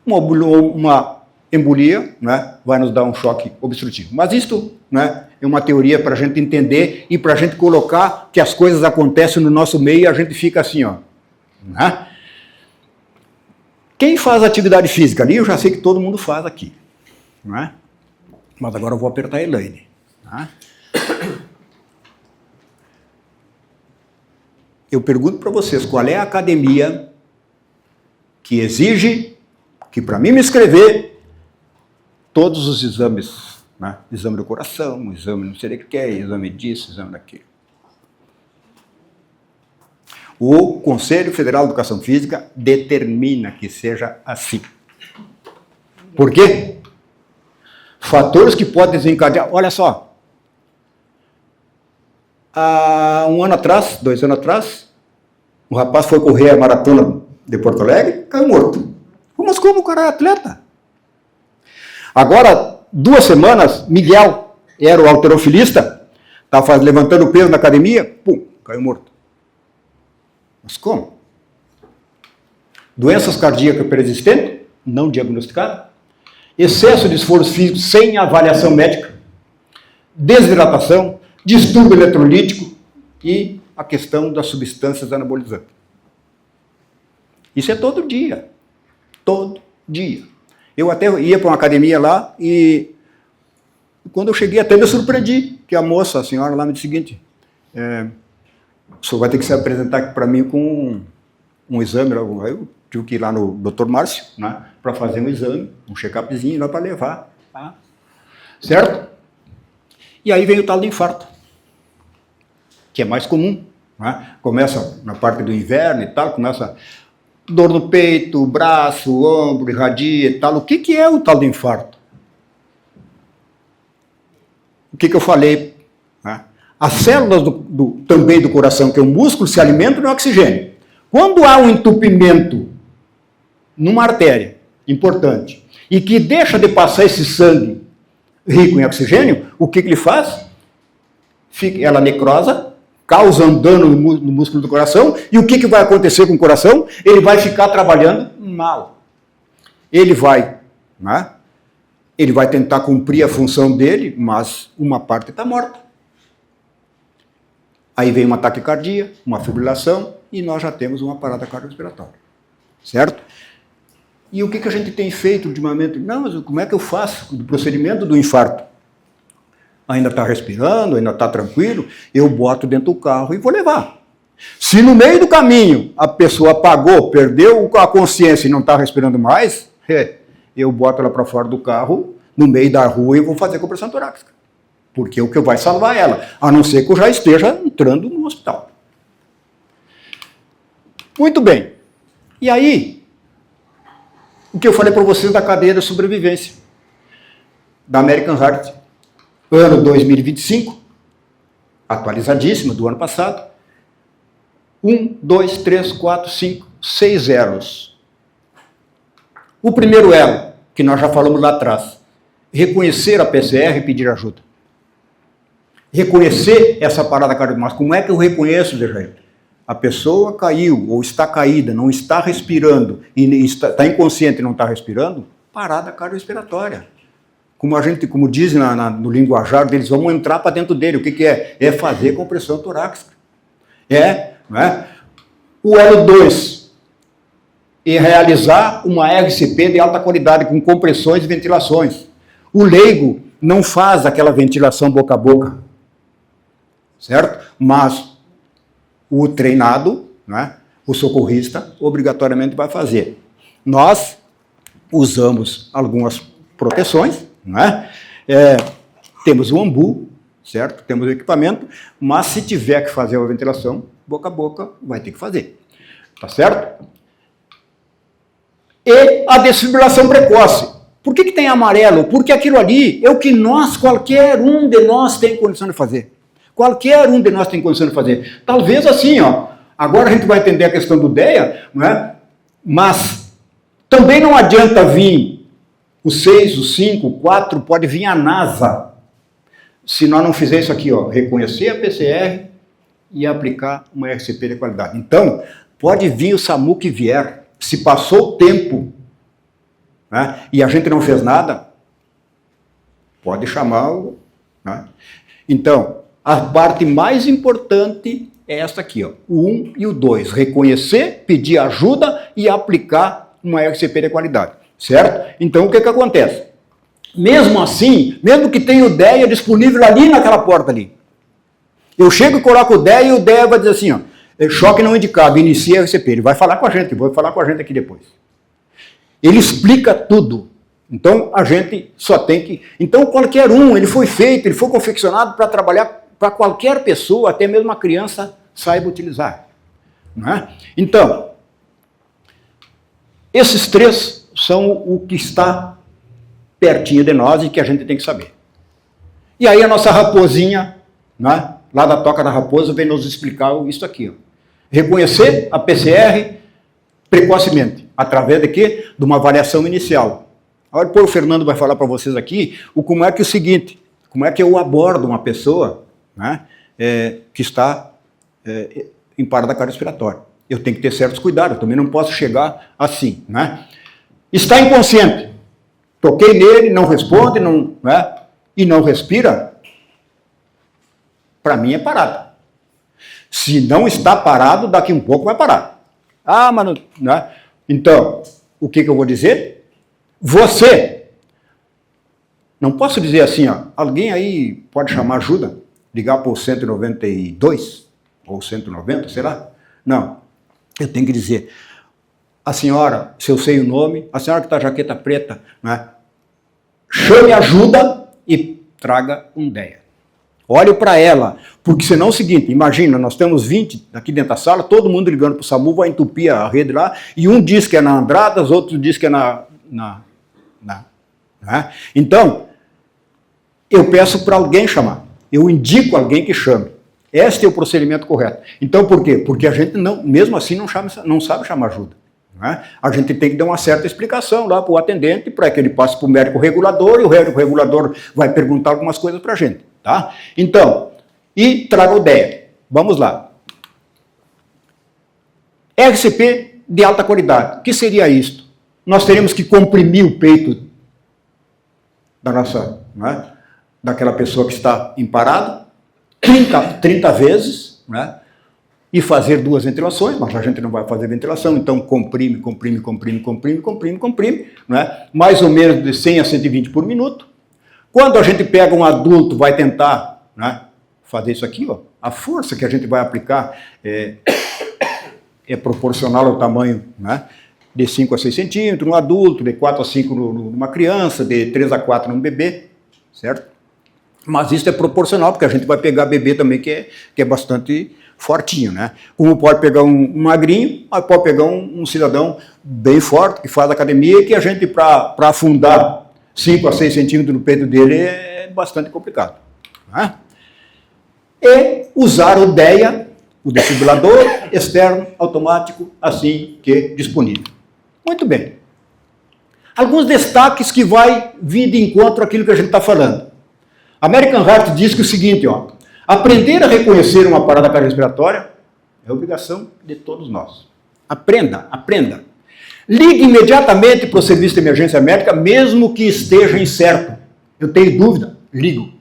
Uma embolia, né, vai nos dar um choque obstrutivo. Mas isto, né, é uma teoria para a gente entender e para a gente colocar que as coisas acontecem no nosso meio e a gente fica assim, ó. Né? Quem faz atividade física ali, eu já sei que todo mundo faz aqui. Né? Mas agora eu vou apertar a Elaine. Né? Eu pergunto para vocês, qual é a academia que exige que, para mim me inscrever, todos os exames, né? Exame do coração, exame não sei o que é, exame disso, exame daquilo. O Conselho Federal de Educação Física determina que seja assim. Por quê? Fatores que podem desencadear. Olha só. Há 1 ano atrás, 2 anos atrás, um rapaz foi correr a maratona de Porto Alegre, caiu morto. Mas como o cara é atleta? Agora, 2 semanas, Miguel, era o halterofilista, estava levantando peso na academia, pum, caiu morto. Mas como? Doenças cardíacas persistentes, não diagnosticadas, excesso de esforço físico sem avaliação médica, desidratação, distúrbio eletrolítico e a questão das substâncias anabolizantes. Isso é todo dia. Todo dia. Eu até ia para uma academia lá e quando eu cheguei até me surpreendi, que a moça, a senhora lá me disse o seguinte, o senhor vai ter que se apresentar aqui para mim com um exame. Eu tive que ir lá no Dr. Márcio, né, para fazer um exame, um check-upzinho lá para levar. Tá? Certo? E aí vem o tal do infarto, que é mais comum. Né? Começa na parte do inverno e tal, começa dor no peito, braço, ombro, irradia e tal. O que é o tal do infarto? O que eu falei? Né? As células também do coração, que é o músculo, se alimentam de oxigênio. Quando há um entupimento numa artéria importante e que deixa de passar esse sangue rico em oxigênio, o que ele faz? Ela necrosa, causam dano no músculo do coração, e o que vai acontecer com o coração? Ele vai ficar trabalhando mal. Ele vai, né? Ele vai tentar cumprir a função dele, mas uma parte está morta. Aí vem uma taquicardia, uma fibrilação, e nós já temos uma parada cardiorrespiratória. Certo? E o que a gente tem feito ultimamente? Não, mas como é que eu faço o procedimento do infarto? Ainda está respirando, ainda está tranquilo, eu boto dentro do carro e vou levar. Se no meio do caminho a pessoa apagou, perdeu a consciência e não está respirando mais, eu boto ela para fora do carro, no meio da rua, e vou fazer compressão torácica. Porque é o que vai salvar ela, a não ser que eu já esteja entrando no hospital. Muito bem. E aí, o que eu falei para vocês da cadeia da sobrevivência, da American Heart, ano 2025, atualizadíssima do ano passado, 1, 2, 3, 4, 5, 6 elos. O primeiro elo, que nós já falamos lá atrás, reconhecer a PCR e pedir ajuda. Reconhecer essa parada cardiovascular. Como é que eu reconheço, Dejair? A pessoa caiu ou está caída, não está respirando, e está inconsciente e não está respirando, parada cardiorrespiratória. Como dizem no linguajar deles, vamos entrar para dentro dele. O que é? É fazer compressão torácica. Não é? O elo 2 é realizar uma RCP de alta qualidade, com compressões e ventilações. O leigo não faz aquela ventilação boca a boca, certo? Mas o treinado, né, o socorrista, obrigatoriamente vai fazer. Nós usamos algumas proteções, né? Temos o ambu, certo? Temos o equipamento, mas se tiver que fazer a ventilação boca a boca, vai ter que fazer. Tá certo? E a desfibrilação precoce. Por que tem amarelo? Porque aquilo ali é o que qualquer um de nós tem condição de fazer. Qualquer um de nós tem condição de fazer. Talvez assim, ó, agora a gente vai entender a questão do DEA, não é? Mas também não adianta vir o 6, o 5, o 4, pode vir a NASA. Se nós não fizermos isso aqui, ó, reconhecer a PCR e aplicar uma RCP de qualidade. Então, pode vir o SAMU que vier. Se passou o tempo, né, e a gente não fez nada, pode chamar o... Né? Então, a parte mais importante é esta aqui, ó, o 1 e o 2. Reconhecer, pedir ajuda e aplicar uma RCP de qualidade. Certo? Então, o que acontece? Mesmo assim, mesmo que tenha o DEA disponível ali naquela porta ali, eu chego e coloco o DEA e o DEA vai dizer assim, ó, choque não indicado, inicia a RCP. Ele vai falar com a gente, vou falar com a gente aqui depois. Ele explica tudo. Então, a gente só tem que... Então, qualquer um, ele foi confeccionado para trabalhar para qualquer pessoa, até mesmo a criança, saiba utilizar. Não é? Então, esses três são o que está pertinho de nós e que a gente tem que saber. E aí a nossa raposinha, né, lá da Toca da Raposa, vem nos explicar isso aqui. Ó. Reconhecer a PCR precocemente. Através de quê? De uma avaliação inicial. Agora, depois o Fernando vai falar para vocês aqui como é que eu abordo uma pessoa, né, que está em parada cardiorrespiratória. Eu tenho que ter certos cuidados, eu também não posso chegar assim. Né? Está inconsciente. Toquei nele, não responde, né, e não respira, para mim é parada. Se não está parado, daqui um pouco vai parar. Ah, mas não... Né? Então, o que eu vou dizer? Você, não posso dizer assim, ó, alguém aí pode chamar ajuda, ligar para o 192 ou 190, sei lá? Não, eu tenho que dizer, a senhora, se eu sei o nome, a senhora que está jaqueta preta, né, chame ajuda e traga um DEA. Olhe para ela, porque senão é o seguinte, imagina, nós temos 20 aqui dentro da sala, todo mundo ligando para o SAMU, vai entupir a rede lá, e um diz que é na Andradas, outro diz que é né? Então, eu peço para alguém chamar, eu indico alguém que chame. Este é o procedimento correto. Então, por quê? Porque a gente, mesmo assim, não sabe chamar ajuda. Né? A gente tem que dar uma certa explicação lá para o atendente, para que ele passe para o médico regulador, e o médico regulador vai perguntar algumas coisas para a gente. Tá? Então, e traga o DEA. Vamos lá. RCP de alta qualidade. O que seria isto? Nós teremos que comprimir o peito da nossa, né, daquela pessoa que está em parada 30 vezes, né, e fazer 2 ventilações, mas a gente não vai fazer ventilação, então comprime, né, mais ou menos de 100 a 120 por minuto. Quando a gente pega um adulto, vai tentar, né, fazer isso aqui, ó, a força que a gente vai aplicar é proporcional ao tamanho, né, de 5 a 6 centímetros no adulto, de 4 a 5 numa criança, de 3 a 4 num bebê, certo? Mas isso é proporcional, porque a gente vai pegar bebê também que é bastante fortinho, né? Como pode pegar um magrinho, mas pode pegar um cidadão bem forte, que faz academia, e que a gente, para afundar 5 a 6 centímetros no peito dele, é bastante complicado, né? E usar o DEA, o desfibrilador externo automático, assim que disponível. Muito bem. Alguns destaques que vai vir de encontro àquilo que a gente está falando. American Heart diz que o seguinte, ó, aprender a reconhecer uma parada cardiorrespiratória é obrigação de todos nós. Aprenda, aprenda. Ligue imediatamente para o serviço de emergência médica, mesmo que esteja incerto. Eu tenho dúvida, ligo.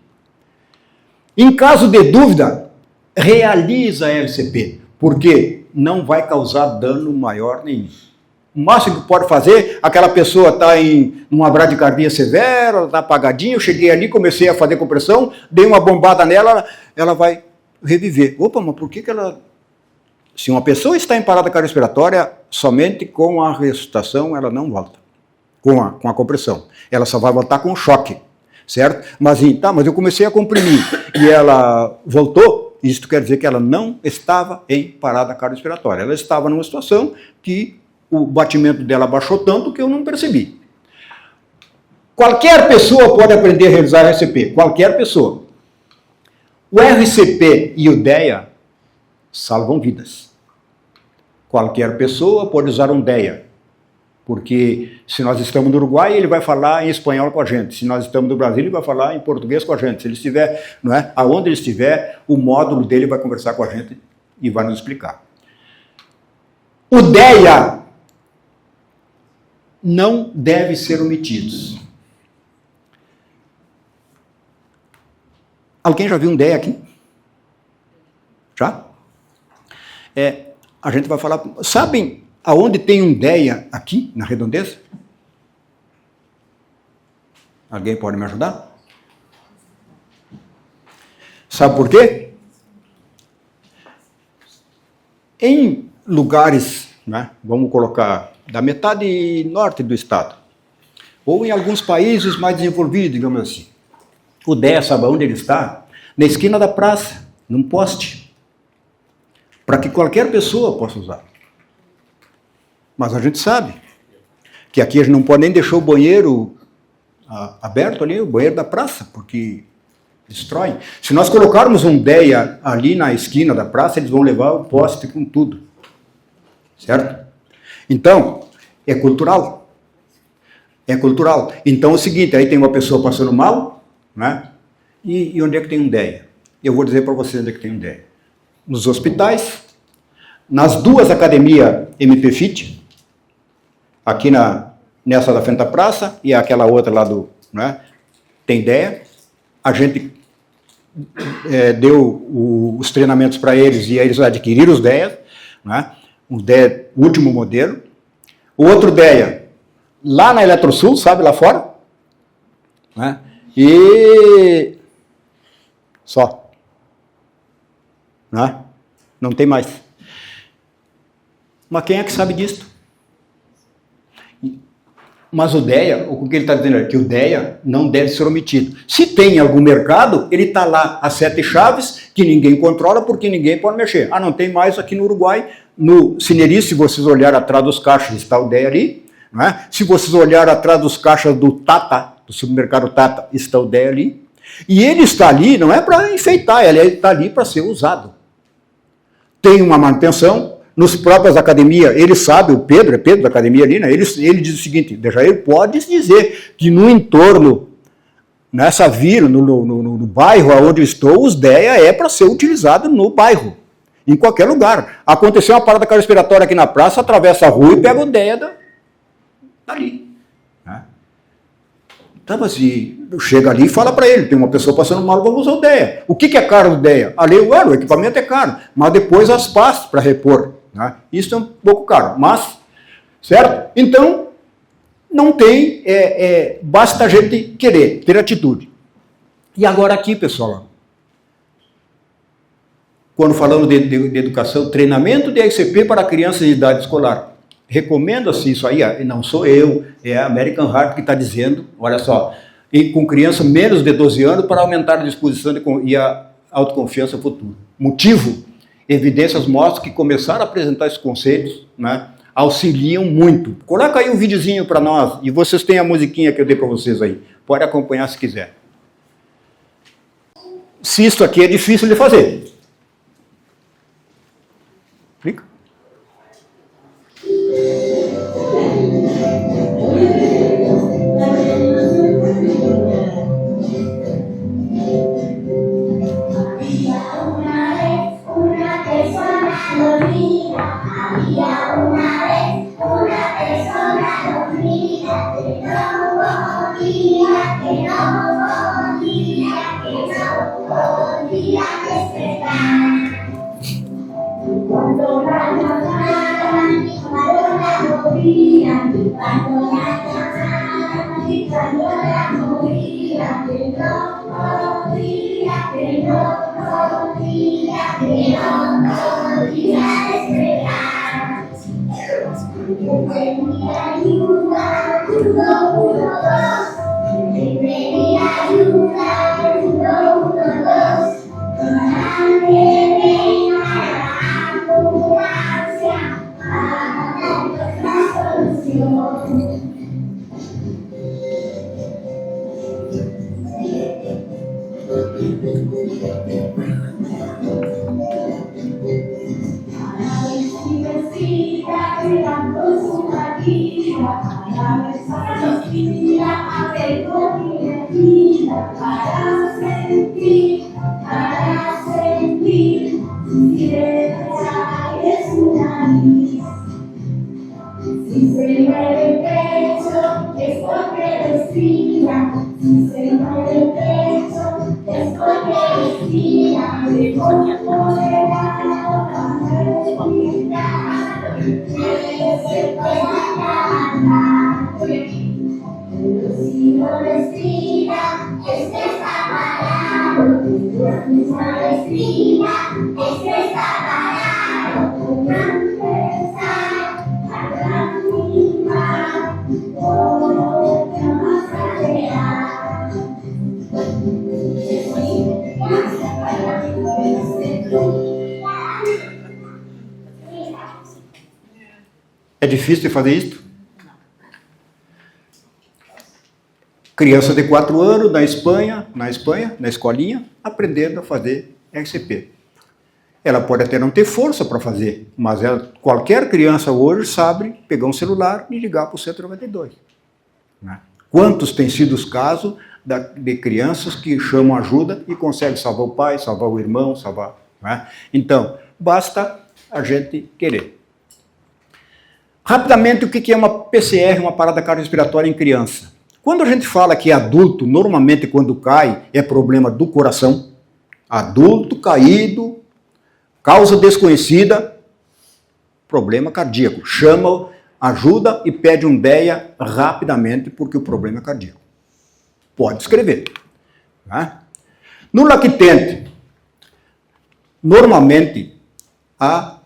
Em caso de dúvida, realiza a LCP, porque não vai causar dano maior nenhum. O máximo que pode fazer, aquela pessoa está em uma bradicardia severa, ela está apagadinha, eu cheguei ali, comecei a fazer compressão, dei uma bombada nela, ela vai reviver. Opa, mas por que ela... Se uma pessoa está em parada cardiorrespiratória, somente com a ressuscitação ela não volta, com a compressão. Ela só vai voltar com choque, certo? Mas eu comecei a comprimir e ela voltou, isso quer dizer que ela não estava em parada cardiorrespiratória. Ela estava numa situação que o batimento dela baixou tanto que eu não percebi. Qualquer pessoa pode aprender a realizar RCP, qualquer pessoa. O RCP e o DEA salvam vidas. Qualquer pessoa pode usar um DEA, porque se nós estamos no Uruguai, ele vai falar em espanhol com a gente. Se nós estamos no Brasil, ele vai falar em português com a gente. Se ele estiver, não é, aonde ele estiver, o módulo dele vai conversar com a gente e vai nos explicar. O DEA não deve ser omitido. Alguém já viu um DEA aqui? Já? A gente vai falar... Sabem aonde tem um DEA aqui, na redondeza? Alguém pode me ajudar? Sabe por quê? Em lugares, né, vamos colocar, da metade norte do estado, ou em alguns países mais desenvolvidos, digamos assim, o DEA, sabe onde ele está? Na esquina da praça, num poste, para que qualquer pessoa possa usar. Mas a gente sabe que aqui a gente não pode nem deixar o banheiro aberto ali, o banheiro da praça, porque destrói. Se nós colocarmos um DEA ali na esquina da praça, eles vão levar o poste com tudo. Certo? Então, é cultural. É cultural. Então é o seguinte, aí tem uma pessoa passando mal, né? E onde é que tem um DEA? Eu vou dizer para vocês onde é que tem um DEA. Nos hospitais, nas 2 academias MPFIT, aqui nessa da frente da praça e aquela outra lá né, tem DEA. A gente deu os treinamentos para eles e eles adquiriram os DEA, né? O DEA, o último modelo. O outro DEA, lá na Eletrosul, sabe, lá fora, né? E só, né? Não tem mais. Mas quem é que sabe disso? Mas o DEA, o que ele está dizendo é que o DEA não deve ser omitido. Se tem algum mercado, ele está lá a 7 chaves, que ninguém controla, porque ninguém pode mexer. Ah, não tem mais aqui no Uruguai. No Cineri, se vocês olharem atrás dos caixas, está o DEA ali. Não é? Se vocês olharem atrás dos caixas do Tata, do supermercado Tata, está o DEA ali. E ele está ali, não é para enfeitar, ele está ali para ser usado. Tem uma manutenção. Nos próprias academias, ele sabe, o Pedro, é Pedro da academia ali, né? Ele diz o seguinte, ele pode dizer que no entorno, nessa vila, no bairro onde eu estou, os DEA é para ser utilizado no bairro. em qualquer lugar. Aconteceu uma parada cardiorrespiratória aqui na praça, atravessa a rua e pega o DEA dali. Né? Então, assim, chega ali e fala para ele, tem uma pessoa passando mal, vamos usar o DEA. O que é caro do DEA? Ali, o equipamento é caro, mas depois as pastas para repor. Né? Isso é um pouco caro, mas, certo? Então, não tem, basta a gente querer, ter atitude. E agora aqui, pessoal, quando falamos de educação, treinamento de ICP para crianças de idade escolar. Recomenda-se isso aí, não sou eu, é a American Heart que está dizendo, olha só, e com criança menos de 12 anos para aumentar a disposição e a autoconfiança futura. Motivo? Evidências mostram que começar a apresentar esses conceitos, né, auxiliam muito. Coloca aí um videozinho para nós, e vocês têm a musiquinha que eu dei para vocês aí. Pode acompanhar se quiser. Se isso aqui é difícil de fazer. Clica. É difícil de fazer isso? Criança de 4 anos, na Espanha, na escolinha, aprendendo a fazer RCP. Ela pode até não ter força para fazer, mas qualquer criança hoje sabe pegar um celular e ligar para o 192. Né? Quantos têm sido os casos de crianças que chamam ajuda e conseguem salvar o pai, salvar o irmão, salvar... Né? Então, basta a gente querer. Rapidamente, o que é uma PCR, uma parada cardiorrespiratória em criança? Quando a gente fala que adulto, normalmente quando cai, é problema do coração. Adulto caído, causa desconhecida, problema cardíaco. Chama, ajuda e pede um DEA rapidamente porque o problema é cardíaco. Pode escrever. Né? No lactente, normalmente, há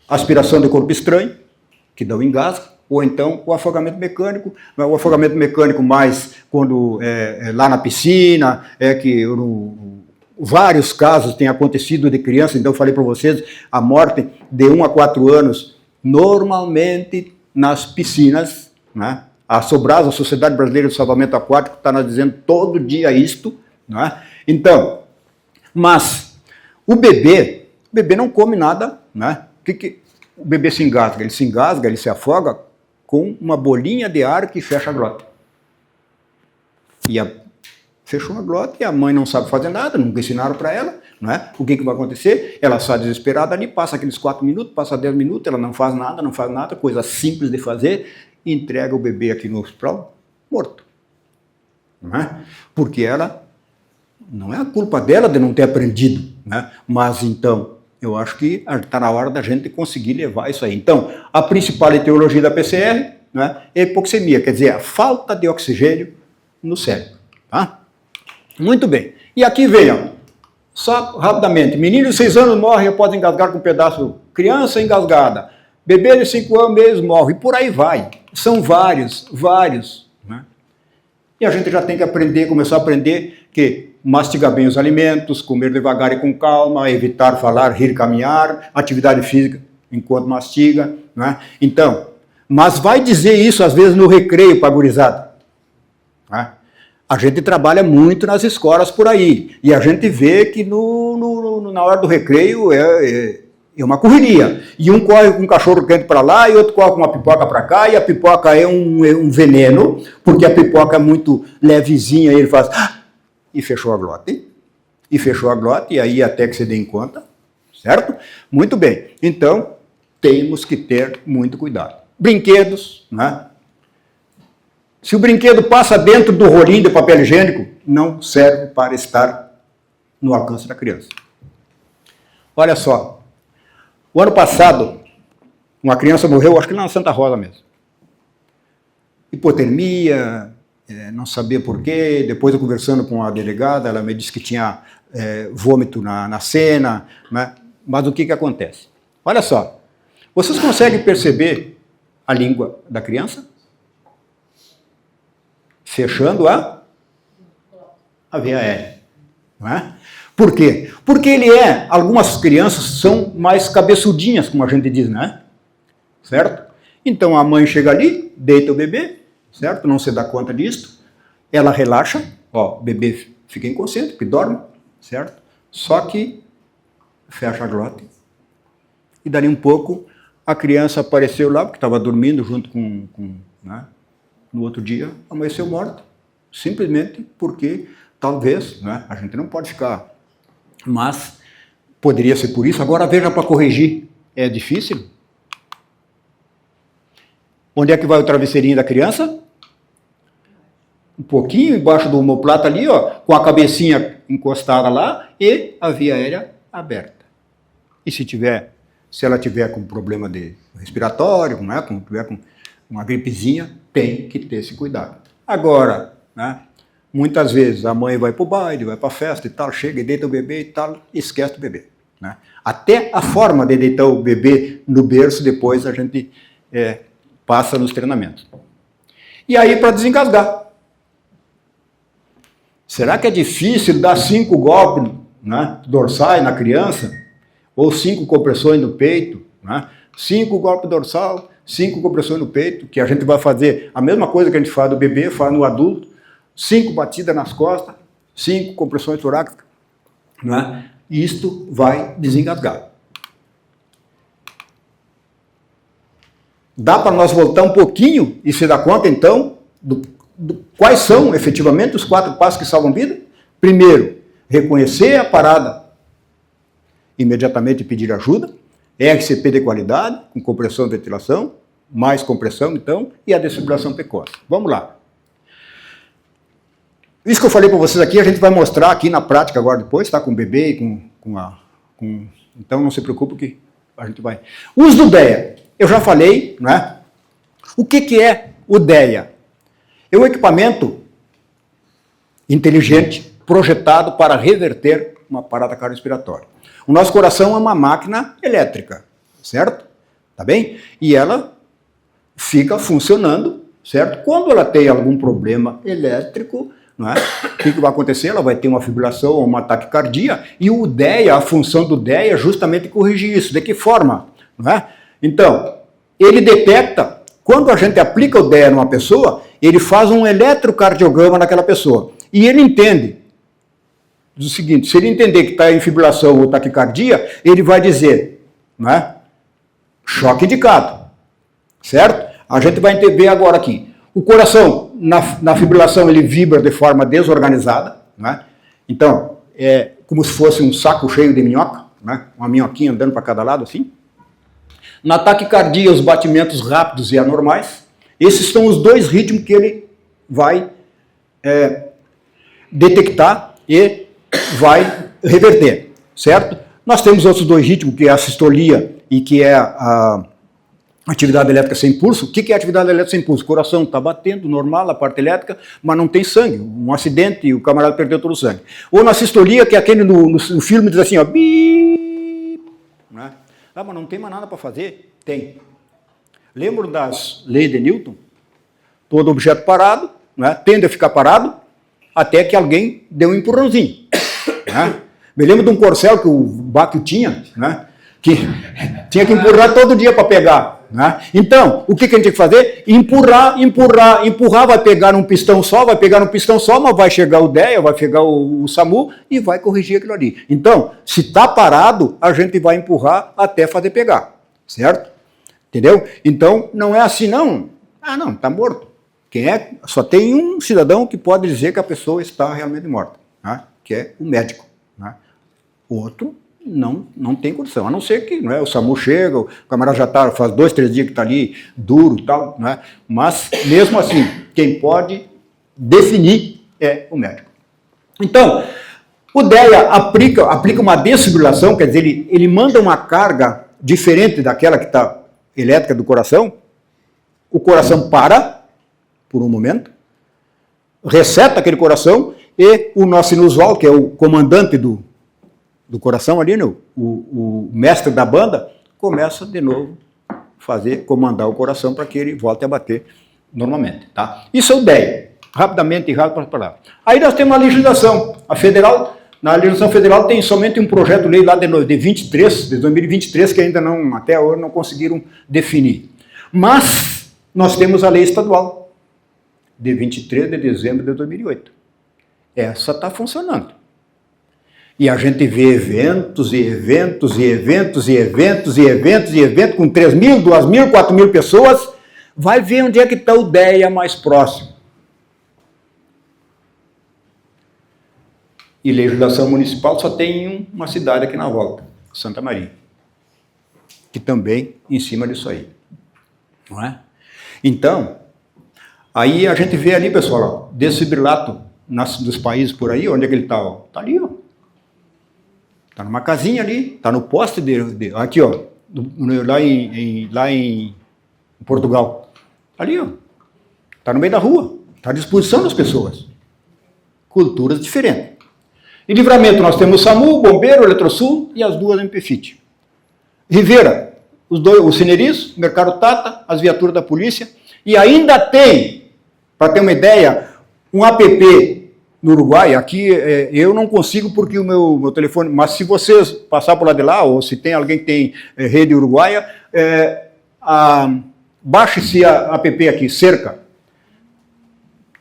aspiração de corpo estranho, que dá o engasgo, ou então o afogamento mecânico mais quando lá na piscina, que vários casos têm acontecido de criança, então eu falei para vocês, a morte de 1 a 4 anos, normalmente nas piscinas, né? A Sobrasa, a Sociedade Brasileira de Salvamento Aquático, está nos dizendo todo dia isto, né? Então, mas o bebê não come nada, né? O bebê se engasga, ele se afoga com uma bolinha de ar que fecha a glota. E Fechou a glota e a mãe não sabe fazer nada, nunca ensinaram para ela, não é? O que vai acontecer? Ela sai desesperada ali, passa aqueles 4 minutos, passa 10 minutos, ela não faz nada, coisa simples de fazer, e entrega o bebê aqui no hospital morto. Não é? Porque ela, não é a culpa dela de não ter aprendido, né? Mas então, eu acho que está na hora da gente conseguir levar isso aí. Então, a principal etiologia da PCR, né, é a hipoxemia, quer dizer, a falta de oxigênio no cérebro. Tá? Muito bem. E aqui vem, ó, só rapidamente, menino de 6 anos morre após engasgar com um pedaço, criança engasgada, bebê de 5 meses morre, e por aí vai. São vários. Né? E a gente já tem que aprender, começar a aprender que mastigar bem os alimentos, comer devagar e com calma, evitar falar, rir, caminhar, atividade física enquanto mastiga. Né? Então, mas vai dizer isso às vezes no recreio para a gurizada. Né? A gente trabalha muito nas escolas por aí, e a gente vê que na hora do recreio é uma correria. E um corre com um cachorro quente para lá, e outro corre com uma pipoca para cá, e a pipoca é um veneno, porque a pipoca é muito levezinha, e ele faz... E fechou a glota. E aí até que você dê em conta, certo? Muito bem. Então, temos que ter muito cuidado. Brinquedos, né? Se o brinquedo passa dentro do rolinho de papel higiênico, não serve para estar no alcance da criança. Olha só, o ano passado, uma criança morreu, acho que lá na Santa Rosa mesmo. Hipotermia, não sabia porquê, depois eu conversando com a delegada, ela me disse que tinha vômito na cena, né? Mas o que acontece? Olha só, vocês conseguem perceber a língua da criança? Fechando a via aérea. Não é? Por quê? Porque algumas crianças são mais cabeçudinhas, como a gente diz, né? Certo? Então a mãe chega ali, deita o bebê, certo? Não se dá conta disso. Ela relaxa, ó, o bebê fica inconsciente, porque dorme, certo? Só que fecha a glota. E dali um pouco, a criança apareceu lá, porque estava dormindo junto com né? No outro dia, amanheceu morta. Simplesmente porque, talvez, né? A gente não pode ficar... Mas poderia ser por isso. Agora veja para corrigir. É difícil? Onde é que vai o travesseirinho da criança? Um pouquinho embaixo do omoplata ali, ó, com a cabecinha encostada lá e a via aérea aberta. E se ela tiver com problema de respiratório, né, tiver com uma gripezinha, tem que ter esse cuidado. Agora, né, muitas vezes a mãe vai para o baile, vai para a festa e tal, chega e deita o bebê e tal, esquece o bebê. Né? Até a forma de deitar o bebê no berço, depois a gente passa nos treinamentos. E aí, para desengasgar. Será que é difícil dar 5 golpes, né, dorsais na criança? Ou 5 compressões no peito? Né? 5 golpes dorsal, 5 compressões no peito, que a gente vai fazer a mesma coisa que a gente faz do bebê, faz no adulto. 5 batidas nas costas, 5 compressões torácicas. Né? Isto vai desengasgar. Dá para nós voltar um pouquinho e se dar conta, então, quais são, efetivamente, os 4 passos que salvam vida? Primeiro, reconhecer a parada, imediatamente pedir ajuda, RCP de qualidade, com compressão e ventilação, mais compressão, então, e a desfibrilação precoce. Vamos lá. Isso que eu falei para vocês aqui, a gente vai mostrar aqui na prática agora depois, tá? Com o bebê e então não se preocupe que a gente vai... Uso do DEA. Eu já falei, né? O que é o DEA? É um equipamento inteligente, projetado para reverter uma parada cardiorrespiratória. O nosso coração é uma máquina elétrica, certo? Tá bem? E ela fica funcionando, certo? Quando ela tem algum problema elétrico, não é? O que vai acontecer? Ela vai ter uma fibrilação ou uma taquicardia, e o DEA, a função do DEA é justamente corrigir isso. De que forma? Não é? Então, ele detecta, quando a gente aplica o DEA numa pessoa, ele faz um eletrocardiograma naquela pessoa. E ele entende o seguinte, se ele entender que está em fibrilação ou taquicardia, ele vai dizer, não é? Choque indicado, certo? A gente vai ver agora aqui. O coração, na fibrilação, ele vibra de forma desorganizada, né? Então, é como se fosse um saco cheio de minhoca, né? Uma minhoquinha andando para cada lado assim. Na taquicardia, os batimentos rápidos e anormais. Esses são os dois ritmos que ele vai detectar e vai reverter, certo? Nós temos outros dois ritmos, que é a sistolia e que é a atividade elétrica sem pulso. O que é atividade elétrica sem pulso? O coração está batendo, normal, a parte elétrica, mas não tem sangue. Um acidente e o camarada perdeu todo o sangue. Ou na sistolia, que é aquele no filme diz assim, ó, bip, né? Ah, mas não tem mais nada para fazer? Tem. Lembram das leis de Newton? Todo objeto parado, né, tende a ficar parado, até que alguém dê um empurrãozinho. Né? Me lembro de um corcel que o Bacchio tinha, né, que tinha que empurrar todo dia para pegar. Né? Então, o que a gente tem que fazer? Empurrar, vai pegar num pistão só, mas vai chegar o DEA, vai chegar o SAMU e vai corrigir aquilo ali. Então, se está parado, a gente vai empurrar até fazer pegar, certo? Entendeu? Então, não é assim, não. Ah, não, está morto. Só tem um cidadão que pode dizer que a pessoa está realmente morta, né? Que é o médico. Né? O outro não tem condição, a não ser que, né, o SAMU chega, o camarada já faz 2, 3 dias que está ali, duro e tal, né? Mas, mesmo assim, quem pode definir é o médico. Então, o DEA aplica uma desfibrilação, quer dizer, ele manda uma carga diferente daquela que está elétrica do coração, o coração para por um momento, reseta aquele coração e o nosso inusual, que é o comandante do coração ali, né, o mestre da banda, começa de novo a comandar o coração para que ele volte a bater normalmente. Tá? Isso é o DEA. Rapidamente, rápido para lá. Aí nós temos a legislação. Na legislação federal tem somente um projeto de lei lá de 2023, que ainda até hoje não conseguiram definir. Mas nós temos a lei estadual, de 23 de dezembro de 2008. Essa está funcionando. E a gente vê eventos, com 3.000, 2.000, 4.000 pessoas, vai ver onde é que está o DEA mais próximo. E legislação municipal só tem uma cidade aqui na volta, Santa Maria, que também em cima disso aí. Não é? Então, aí a gente vê ali, pessoal, ó, desfibrilato dos países por aí, onde é que ele está? Está ali, ó. Está numa casinha ali, está no poste aqui, ó, lá em Portugal. Ali, ó. Está no meio da rua, está à disposição das pessoas. Culturas diferentes. Em Livramento nós temos o SAMU, o Bombeiro, o Eletrosul e as duas MPFIT. Rivera, o Cineris, o Mercado Tata, as viaturas da polícia, e ainda tem, para ter uma ideia, um app no Uruguai. Aqui eu não consigo porque o meu telefone, mas se vocês passar por lá de lá, ou se tem alguém que tem rede uruguaia, baixe-se a app aqui, Cerca.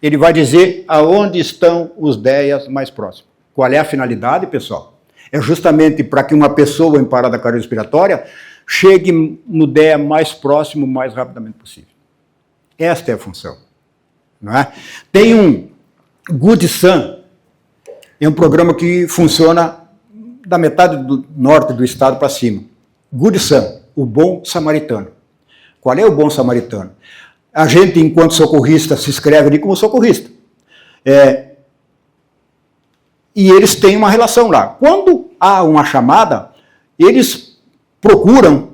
Ele vai dizer aonde estão os DEAs mais próximos. Qual é a finalidade, pessoal? É justamente para que uma pessoa em parada cardiorrespiratória chegue no DEA mais próximo o mais rapidamente possível. Esta é a função. Não é? Tem um Good Sun, é um programa que funciona da metade do norte do estado para cima. Good Sun, o bom samaritano. Qual é o bom samaritano? A gente, enquanto socorrista, se inscreve ali como socorrista. E eles têm uma relação lá. Quando há uma chamada, eles procuram,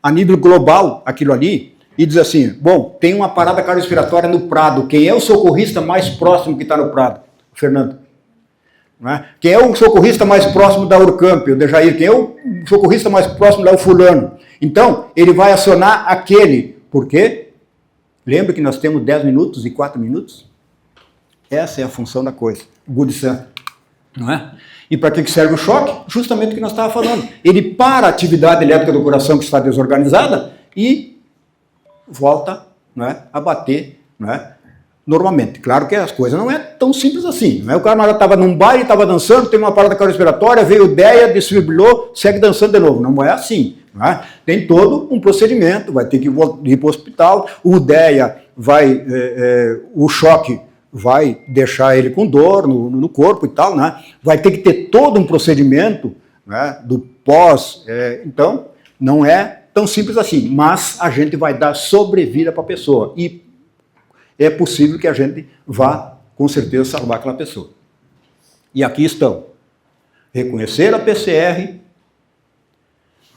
a nível global, aquilo ali, e diz assim, bom, tem uma parada cardiorrespiratória no Prado, quem é o socorrista mais próximo que está no Prado? Fernando. Não é? Quem é o socorrista mais próximo da Urcamp, o Dejair? Quem é o socorrista mais próximo da Fulano? Então, ele vai acionar aquele. Por quê? Lembra que nós temos 10 minutos e 4 minutos? Essa é a função da coisa. Good Sun. Não é? E para que serve o choque? Justamente o que nós estávamos falando. Ele para a atividade elétrica do coração que está desorganizada e volta, não é, a bater, não é, normalmente. Claro que as coisas não é tão simples assim. Não é? O cara estava num baile, estava dançando, teve uma parada cardiorrespiratória, veio o DEA, desfibrilou, segue dançando de novo. Não é assim. Não é? Tem todo um procedimento, vai ter que ir para o hospital, o DEA vai, o choque vai deixar ele com dor no corpo e tal, né? Vai ter que ter todo um procedimento, né, do pós. Então, não é tão simples assim, mas a gente vai dar sobrevida para a pessoa. E é possível que a gente vá, com certeza, salvar aquela pessoa. E aqui estão. Reconhecer a PCR,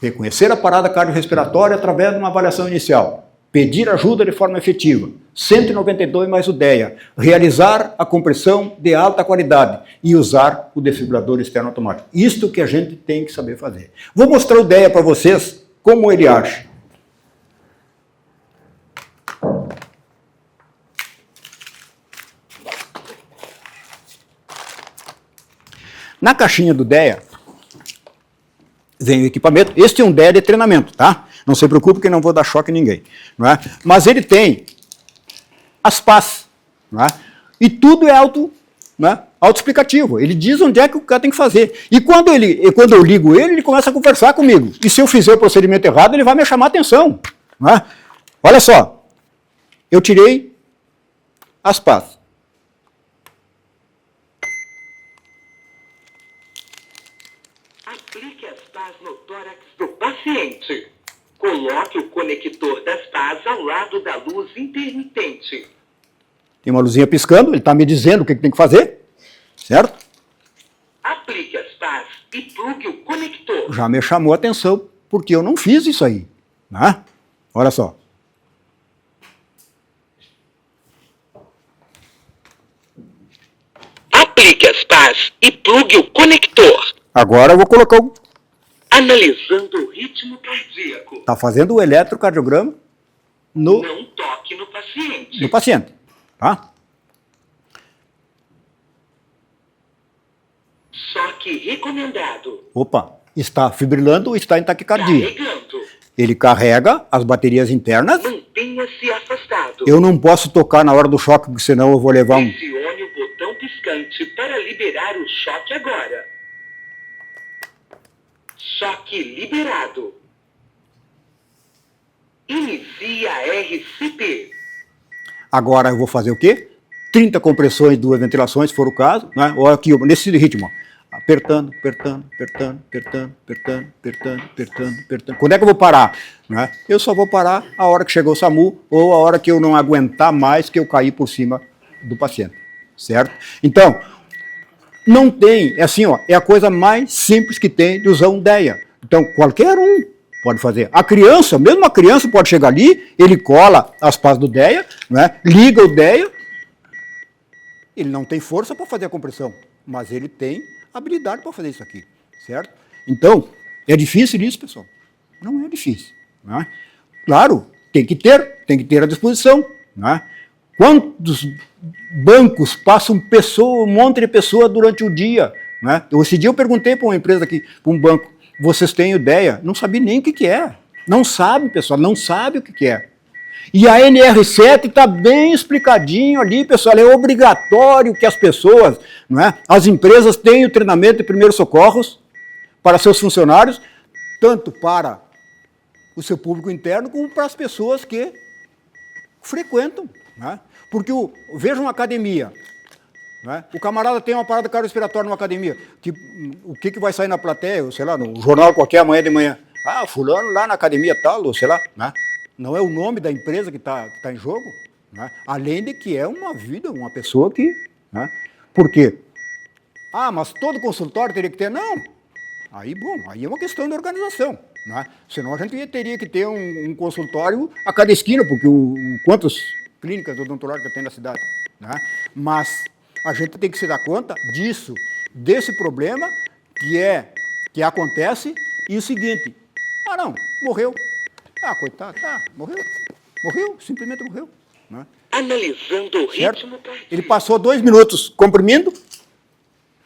reconhecer a parada cardiorrespiratória através de uma avaliação inicial, pedir ajuda de forma efetiva, 192 mais o DEA, realizar a compressão de alta qualidade e usar o desfibrilador externo automático. Isto que a gente tem que saber fazer. Vou mostrar o DEA para vocês, como ele age. Na caixinha do DEA, vem o equipamento. Este é um DEA de treinamento, tá? Não se preocupe que não vou dar choque em ninguém. Não é? Mas ele tem as pás. Não é? E tudo é autoexplicativo. Ele diz onde é que o cara tem que fazer. E quando eu ligo ele começa a conversar comigo. E se eu fizer o procedimento errado, ele vai me chamar a atenção. Não é? Olha só. Eu tirei as pás. Aplique as pás no tórax do paciente. Coloque o conector das pás ao lado da luz intermitente. Tem uma luzinha piscando, ele está me dizendo o que tem que fazer, certo? Aplique as pás e plugue o conector. Já me chamou a atenção, porque eu não fiz isso aí. Né? Olha só. Aplique as pás e plugue o conector. Agora eu vou colocar o... Analisando o ritmo cardíaco. Está fazendo o eletrocardiograma Não toque no paciente. Tá? Choque recomendado. Opa, está fibrilando ou está em taquicardia? Carregando. Ele carrega as baterias internas. Mantenha-se afastado. Eu não posso tocar na hora do choque, porque senão eu vou levar um... Pressione o botão piscante para liberar o choque agora. Choque liberado. Inicie a RCP. Agora eu vou fazer o quê? 30 compressões, 2 ventilações, se for o caso. Né? Olha aqui, nesse ritmo. Ó. Apertando. Quando é que eu vou parar? Né? Eu só vou parar a hora que chegou o SAMU ou a hora que eu não aguentar mais, que eu cair por cima do paciente. Certo? Então, não tem, é assim, ó, é a coisa mais simples que tem de usar um DEA. Então, qualquer um pode fazer. A criança, mesmo a criança pode chegar ali, ele cola as pás do DEA, né, liga o DEA, ele não tem força para fazer a compressão, mas ele tem habilidade para fazer isso aqui, certo? Então, é difícil isso, pessoal? Não é difícil. Né? Claro, tem que ter à disposição. Né? Quantos bancos passam um monte de pessoa durante o dia? Né? Esse dia eu perguntei para uma empresa aqui, para um banco, vocês têm ideia? Não sabia nem o que é. Não sabe, pessoal, não sabe o que é. E a NR7 está bem explicadinho ali, pessoal, é obrigatório que as pessoas, não é? As empresas tenham treinamento de primeiros socorros para seus funcionários, tanto para o seu público interno, como para as pessoas que frequentam. Né? Porque veja uma academia, né? O camarada tem uma parada cardiorrespiratória numa academia, o que vai sair na plateia, sei lá, no jornal qualquer amanhã de manhã? Ah, fulano lá na academia tal, ou sei lá, né? Não é o nome da empresa que tá em jogo, né? Além de que é uma vida, uma pessoa que... Né? Por quê? Ah, mas todo consultório teria que ter? Não. Aí é uma questão de organização. Né? Senão a gente teria que ter um consultório a cada esquina, porque quantas clínicas odontológicas tem na cidade? Né? Mas a gente tem que se dar conta desse problema que acontece, e o seguinte, não, morreu. Ah, coitado, morreu, simplesmente morreu. Né? Analisando o ritmo cardíaco. Ele passou 2 minutos comprimindo.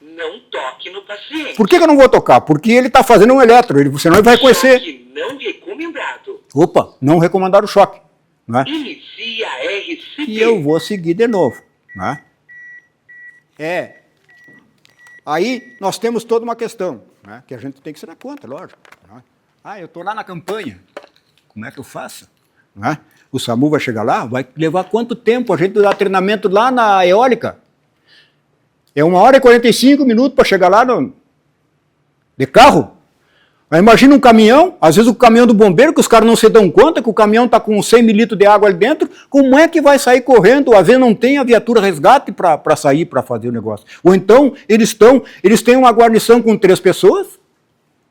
Não toque no paciente. Por que eu não vou tocar? Porque ele está fazendo um eletro, senão ele vai conhecer. Choque não recomendado. Opa, não recomendaram o choque. Né? Inicie a RCP. E eu vou seguir de novo. Né? Aí nós temos toda uma questão, né, que a gente tem que se dar conta, lógico. Né? Ah, eu estou lá na campanha. Como é que eu faço? né? O SAMU vai chegar lá, vai levar quanto tempo a gente dá treinamento lá na eólica? É 1h e 45 minutos para chegar lá de carro. Mas imagina um caminhão, às vezes o caminhão do bombeiro, que os caras não se dão conta que o caminhão está com 100 mililitros de água ali dentro, como é que vai sair correndo? Às vezes não tem a viatura resgate para sair, para fazer o negócio. Ou então, eles têm uma guarnição com 3 pessoas,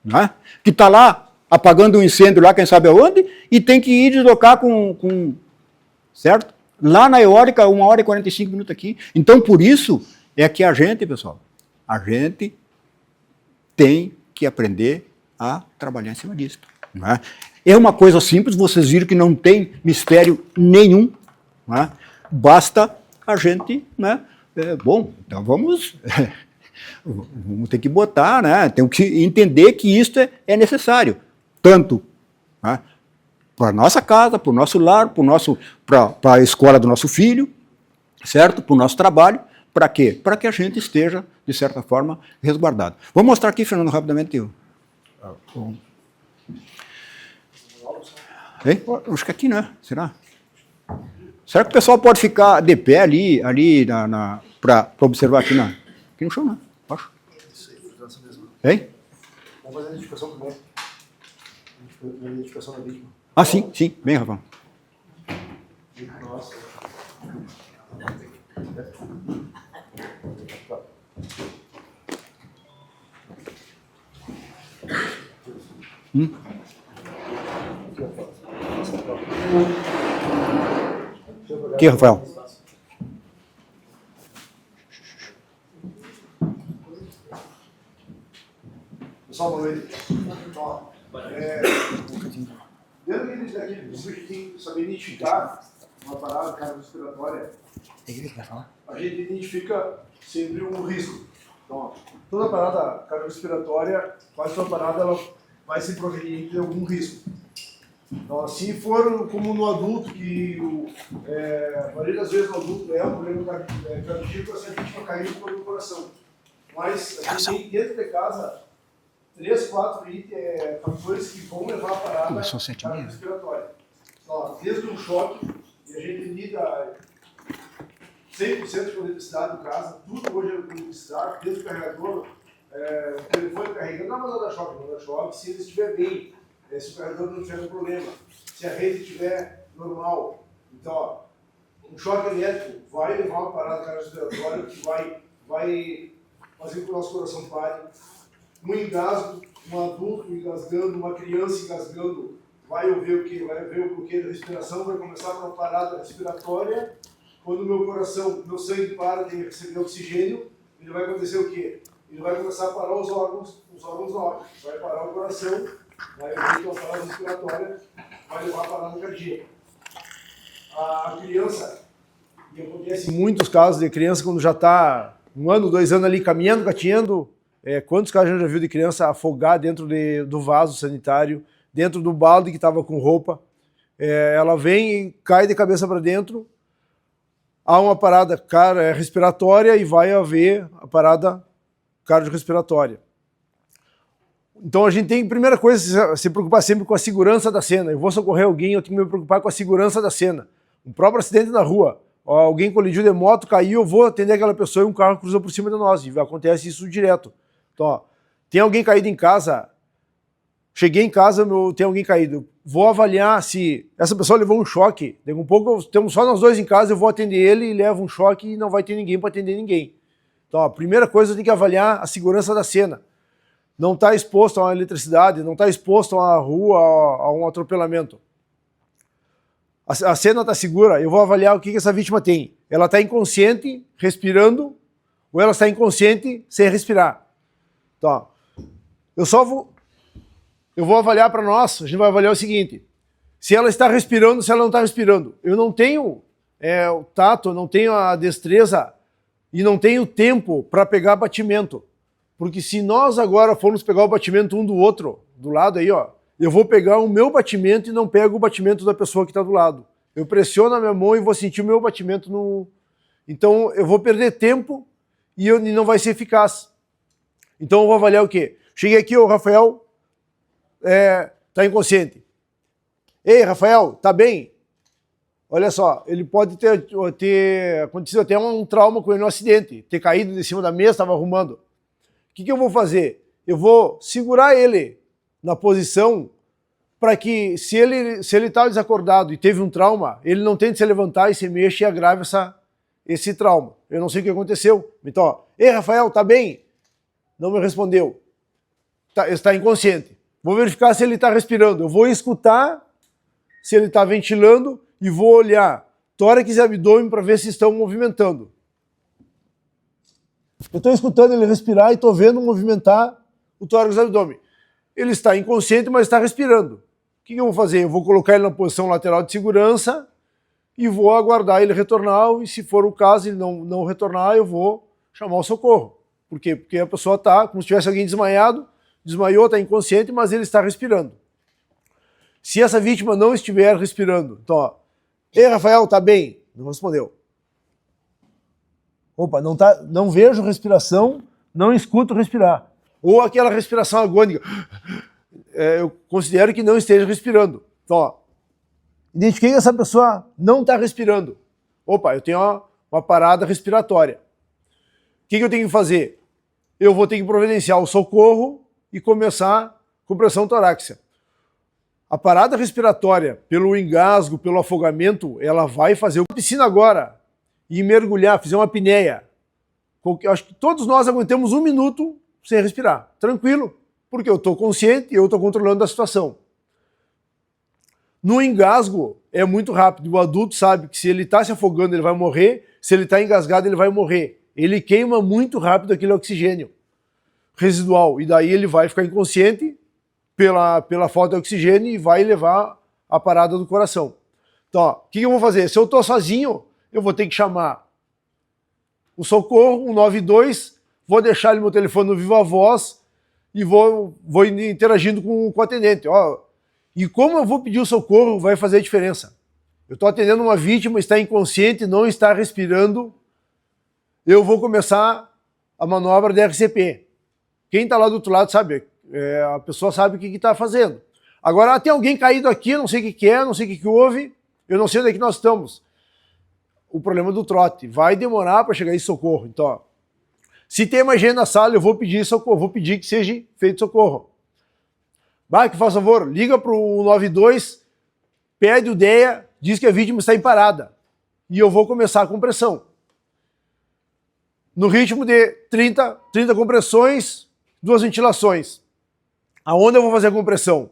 né, que está lá apagando um incêndio lá, quem sabe aonde, e tem que ir deslocar certo? Lá na eólica, 1h e 45 minutos aqui. Então, por isso, é que a gente, pessoal, a gente tem que aprender a trabalhar em cima disso. Né? É uma coisa simples, vocês viram que não tem mistério nenhum, né? Basta a gente, né? Bom, então vamos ter que botar, né? Temos que entender que isso é necessário, tanto, né, para a nossa casa, para o nosso lar, para a escola do nosso filho, certo? Para o nosso trabalho, para quê? Para que a gente esteja, de certa forma, resguardado. Vou mostrar aqui, Fernando, rapidamente. Acho que aqui, né? Será? Será que o pessoal pode ficar de pé ali para observar aqui no chão, né? Acho. Hein? Vamos fazer a identificação primeiro. A identificação da vítima. Ah, sim, bem, Rafael. Nossa. Aqui, Rafael. Pessoal, boa noite. Dentro daquele princípio que tem que saber identificar uma parada cardiorrespiratória, a gente identifica sempre um risco. Então, toda parada cardiorrespiratória, quase toda parada, ela vai se provenir de algum risco. Então, se for como no adulto, que a maioria das vezes o adulto é um problema cardíaco, essa vítima caiu pelo coração. Mas a gente tem dentro de casa 3, 4 fatores que vão levar a parada cardiorrespiratória. Então, desde um choque, e a gente lida 100% de eletricidade do caso, tudo hoje é com eletricidade, desde o carregador, o telefone carregando, não manda choque, se ele estiver bem, se o carregador não tiver um problema, se a rede estiver normal. Então, ó, um choque elétrico vai levar uma parada cardiorrespiratória que vai fazer com que o nosso coração pare. Um engasgo, um adulto engasgando, uma criança engasgando, vai ver o bloqueio da respiração, vai começar uma parada respiratória. Quando o meu sangue para de receber oxigênio, ele vai acontecer o quê? Ele vai começar a parar os órgãos nobres, vai parar o coração, vai haver uma parada respiratória, vai levar a parada cardíaca. A criança, e acontece em muitos casos de criança quando já está 1 ano, 2 anos ali caminhando, gatinhando, quantos casos a gente já viu de criança afogar dentro do vaso sanitário, dentro do balde que estava com roupa, ela vem e cai de cabeça para dentro, há uma parada respiratória e vai haver a parada cardiorrespiratória. Então a gente tem, primeira coisa, se preocupar sempre com a segurança da cena. Eu vou socorrer alguém, eu tenho que me preocupar com a segurança da cena. Um próprio acidente na rua, alguém colidiu de moto, caiu, eu vou atender aquela pessoa e um carro cruzou por cima de nós. E acontece isso direto. Então, ó, tem alguém caído em casa, cheguei em casa, tem alguém caído. Vou avaliar se essa pessoa levou um choque. Daqui a um pouco, temos só nós dois em casa, eu vou atender ele e levo um choque e não vai ter ninguém para atender ninguém. Então, a primeira coisa, eu tenho que avaliar a segurança da cena. Não está exposto a uma eletricidade, não está exposto a uma rua, a um atropelamento. A cena está segura, eu vou avaliar o que essa vítima tem. Ela está inconsciente, respirando, ou ela está inconsciente, sem respirar. Então, eu vou avaliar para nós, a gente vai avaliar o seguinte, se ela está respirando, se ela não está respirando. Eu não tenho o tato, não tenho a destreza e não tenho tempo para pegar batimento. Porque se nós agora formos pegar o batimento um do outro, do lado aí, ó, eu vou pegar o meu batimento e não pego o batimento da pessoa que está do lado. Eu pressiono a minha mão e vou sentir o meu batimento no... Então eu vou perder tempo e não vai ser eficaz. Então eu vou avaliar o quê? Cheguei aqui, o Rafael tá inconsciente. Ei, Rafael, tá bem? olha só, ele pode ter acontecido até um trauma com ele no acidente, ter caído de cima da mesa, estava arrumando. O que eu vou fazer? Eu vou segurar ele na posição para que, se ele está desacordado e teve um trauma, ele não tente se levantar e se mexa e agrave esse trauma. Eu não sei o que aconteceu. Então, ó, ei, Rafael, tá bem? Não me respondeu. Está inconsciente. Vou verificar se ele está respirando. Eu vou escutar se ele está ventilando e vou olhar tórax e abdômen para ver se estão movimentando. Eu estou escutando ele respirar e estou vendo movimentar o tórax e o abdômen. Ele está inconsciente, mas está respirando. O que eu vou fazer? Eu vou colocar ele na posição lateral de segurança e vou aguardar ele retornar, e se for o caso, ele não retornar, eu vou chamar o socorro. Por quê? Porque a pessoa está como se tivesse alguém desmaiado, desmaiou, está inconsciente, mas ele está respirando. Se essa vítima não estiver respirando, então, ó, ei, Rafael, tá bem? Não respondeu. Opa, não vejo respiração, não escuto respirar. Ou aquela respiração agônica. Eu considero que não esteja respirando. Então, ó, identifiquei que essa pessoa não está respirando. Opa, eu tenho uma parada respiratória. O que eu tenho que fazer? Eu vou ter que providenciar o socorro e começar compressão torácica. A parada respiratória, pelo engasgo, pelo afogamento, ela vai fazer uma piscina agora e mergulhar, fazer uma apneia. Eu acho que todos nós aguentamos 1 minuto sem respirar, tranquilo, porque eu estou consciente e eu estou controlando a situação. No engasgo é muito rápido, o adulto sabe que se ele está se afogando ele vai morrer, se ele está engasgado ele vai morrer. Ele queima muito rápido aquele oxigênio residual e daí ele vai ficar inconsciente pela falta de oxigênio e vai levar a parada do coração. Então, ó, o que eu vou fazer? Se eu estou sozinho, eu vou ter que chamar o socorro, 192, vou deixar ele meu telefone no viva voz e vou interagindo com o atendente. Ó, e como eu vou pedir o socorro vai fazer a diferença. Eu estou atendendo uma vítima, está inconsciente, não está respirando, eu vou começar a manobra da RCP. Quem está lá do outro lado sabe, a pessoa sabe o que está fazendo. Agora, tem alguém caído aqui, eu não sei o que é, não sei o que houve, eu não sei onde é que nós estamos. O problema do trote, vai demorar para chegar esse socorro. Então, ó, se tem mais gente na sala, eu vou pedir socorro, vou pedir que seja feito socorro. Vai, que faz favor, liga para o 92, pede o DEA, diz que a vítima está em parada. E eu vou começar a compressão. No ritmo de 30 compressões, 2 ventilações. Aonde eu vou fazer a compressão?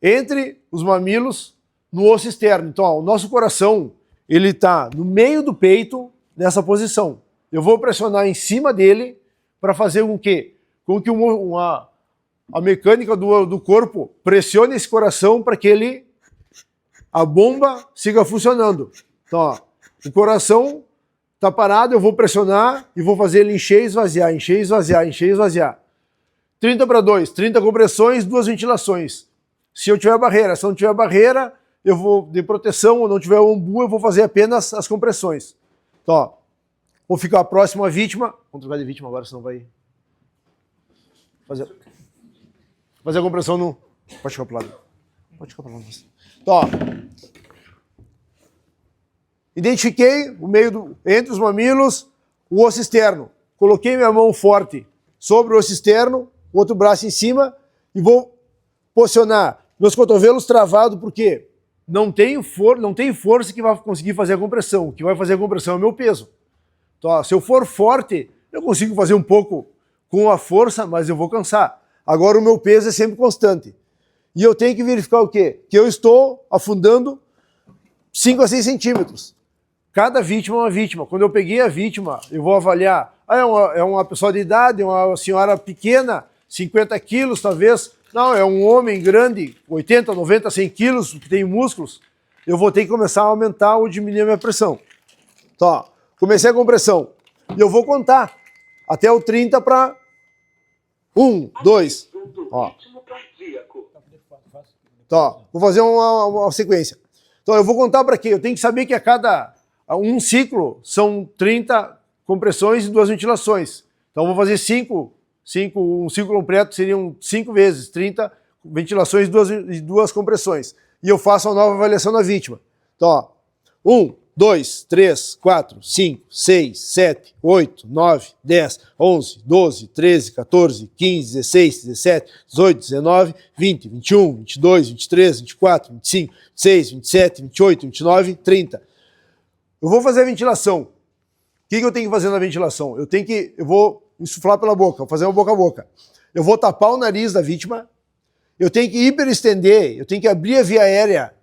Entre os mamilos, no osso externo. Então, ó, o nosso coração, ele está no meio do peito, nessa posição. Eu vou pressionar em cima dele para fazer com que a mecânica do corpo pressione esse coração para que a bomba siga funcionando. Então, ó, o coração está parado, eu vou pressionar e vou fazer ele encher e esvaziar, encher e esvaziar, encher e esvaziar. 30 para 2, 30 compressões, 2 ventilações. Se eu tiver barreira, se não tiver barreira, eu vou de proteção, ou não tiver ombu, eu vou fazer apenas as compressões. Então, ó, vou ficar próximo à vítima. Vamos trocar de vítima agora, senão vai fazer a compressão no... Pode ficar para o lado. Pode ficar para o lado. Então, ó, identifiquei o meio entre os mamilos, o osso externo. Coloquei minha mão forte sobre o osso externo, o outro braço em cima e vou posicionar meus cotovelos travados, porque não tem força que vai conseguir fazer a compressão. O que vai fazer a compressão é o meu peso. Então, ó, se eu for forte, eu consigo fazer um pouco com a força, mas eu vou cansar. Agora o meu peso é sempre constante. E eu tenho que verificar o quê? Que eu estou afundando 5 a 6 centímetros. Cada vítima é uma vítima. Quando eu peguei a vítima, eu vou avaliar. É uma pessoa de idade, uma senhora pequena, 50 quilos talvez. Não, é um homem grande, 80, 90, 100 quilos, que tem músculos. Eu vou ter que começar a aumentar ou diminuir a minha pressão. Então, ó, comecei a compressão. E eu vou contar até o 30 para 1, 2. Ó. Então, ó, vou fazer uma sequência. Então, eu vou contar para quê? Eu tenho que saber que a cada um ciclo são 30 compressões e 2 ventilações. Então, eu vou fazer 5, um ciclo completo seriam 5 vezes 30 ventilações e 2 compressões. E eu faço uma nova avaliação da vítima. Então, ó. 1, 2, 3, 4, 5, 6, 7, 8, 9, 10, 11, 12, 13, 14, 15, 16, 17, 18, 19, 20, 21, 22, 23, 24, 25, 26, 27, 28, 29, 30. Eu vou fazer a ventilação. O que eu tenho que fazer na ventilação? Eu vou insuflar pela boca, vou fazer uma boca a boca. Eu vou tapar o nariz da vítima, eu tenho que hiperestender, eu tenho que abrir a via aérea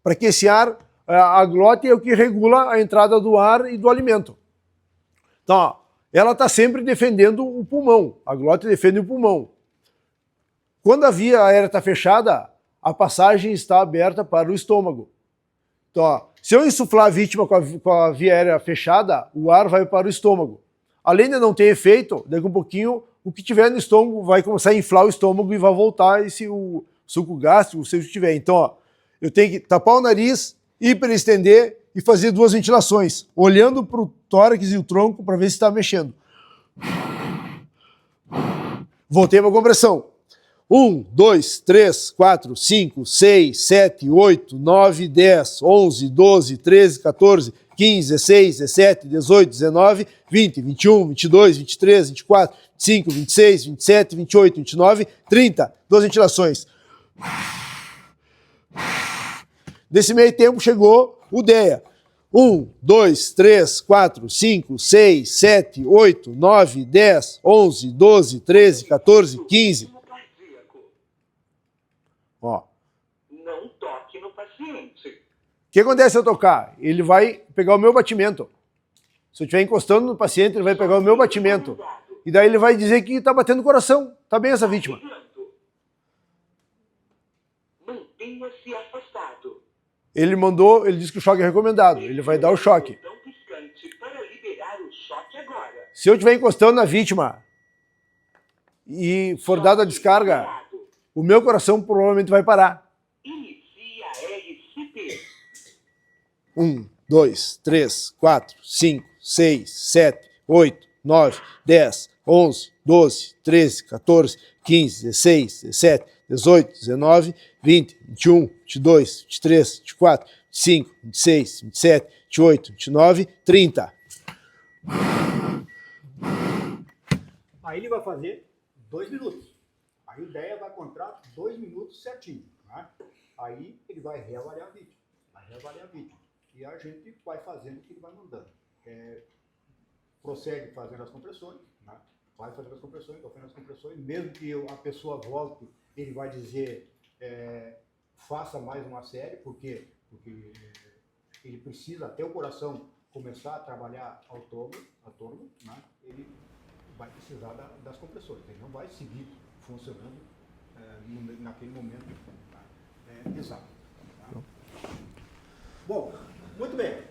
para que esse ar, a glote é o que regula a entrada do ar e do alimento. Então, ó, ela está sempre defendendo o pulmão, a glote defende o pulmão. Quando a via aérea está fechada, a passagem está aberta para o estômago. Então, ó, se eu insuflar a vítima com a via aérea fechada, o ar vai para o estômago. Além de não ter efeito, daqui a um pouquinho, o que tiver no estômago vai começar a inflar o estômago e vai voltar o suco gástrico, se tiver. Então, ó, eu tenho que tapar o nariz, hiperestender e fazer 2 ventilações, olhando para o tórax e o tronco para ver se está mexendo. Voltei para a compressão. 1, 2, 3, 4, 5, 6, 7, 8, 9, 10, 11, 12, 13, 14, 15, 16, 17, 18, 19, 20, 21, 22, 23, 24, 25, 26, 27, 28, 29, 30. 2 ventilações. Nesse meio tempo chegou o DEA. 1, 2, 3, 4, 5, 6, 7, 8, 9, 10, 11, 12, 13, 14, 15. Ó. Não toque no paciente. O que acontece se eu tocar? Ele vai pegar o meu batimento. Se eu estiver encostando no paciente, ele vai pegar o meu batimento. E daí ele vai dizer que está batendo o coração. Está bem essa vítima. Mantenha-se afastado. Ele disse que o choque é recomendado. Ele vai dar o choque. Para liberar o choque agora. Se eu estiver encostando na vítima e for dada a descarga, o meu coração provavelmente vai parar. Inicia a RCP. 1, 2, 3, 4, 5, 6, 7, 8, 9, 10, 11, 12, 13, 14, 15, 16, 17, 18, 19, 20, 21, 22, 23, 24, 25, 26, 27, 28, 29, 30. Aí ele vai fazer 2 minutos. Aí o DEA vai contar 2 minutos certinho. Né? Aí ele vai reavaliar a vítima. E a gente vai fazendo o que ele vai mandando. Prossegue fazendo as compressões, né? Vai fazendo as compressões, vai fazendo as compressões. Mesmo que a pessoa volte, ele vai dizer, faça mais uma série, porque ele precisa, até o coração começar a trabalhar autônomo, né? Ele vai precisar das compressões. Ele não vai seguir funcionando naquele momento exato. Tá? Bom, muito bem.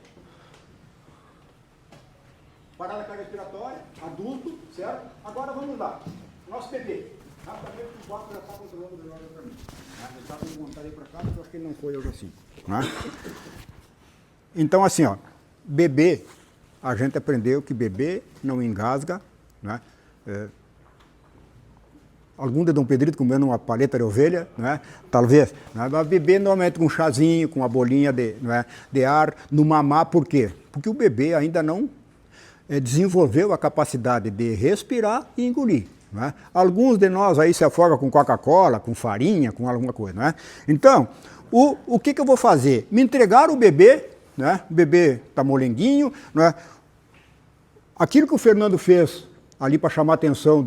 Parada cardiorrespiratória, adulto, certo? Agora vamos lá. Nosso bebê. Rapidamente o Bob já está controlando o melhor para mim. Ele está com vontade para cá, mas eu acho que ele não foi hoje assim. Né? Então, assim, ó, bebê, a gente aprendeu que bebê não engasga, né? Algum de Dom Pedrito comendo uma paleta de ovelha, né? Talvez. Né? Mas bebê normalmente com um chazinho, com uma bolinha de ar, no mamar, por quê? Porque o bebê ainda não desenvolveu a capacidade de respirar e engolir. Né? Alguns de nós aí se afogam com Coca-Cola, com farinha, com alguma coisa. Né? Então, o que eu vou fazer? Me entregar o bebê, né? O bebê está molenguinho. Né? Aquilo que o Fernando fez ali para chamar a atenção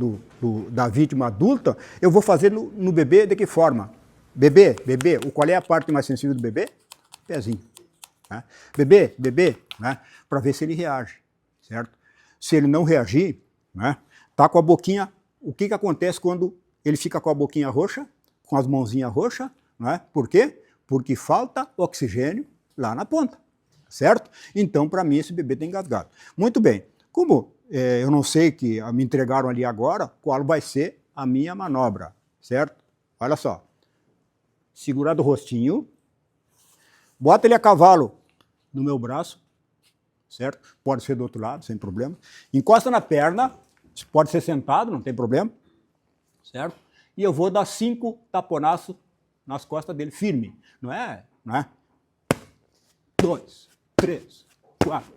da vítima adulta, eu vou fazer no bebê de que forma? Bebê, qual é a parte mais sensível do bebê? Pezinho. Né? Bebê, né? Para ver se ele reage. Certo? Se ele não reagir, né, tá com a boquinha, o que acontece quando ele fica com a boquinha roxa, com as mãozinhas roxas, né? Por quê? Porque falta oxigênio lá na ponta, certo? Então, para mim, esse bebê está engasgado. Muito bem, como eu não sei que me entregaram ali agora, qual vai ser a minha manobra, certo? Olha só, segurar do rostinho, bota ele a cavalo no meu braço, certo? Pode ser do outro lado, sem problema. Encosta na perna, pode ser sentado, não tem problema, certo? E eu vou dar 5 taponaços nas costas dele, firme, não é? 2, 3, 4,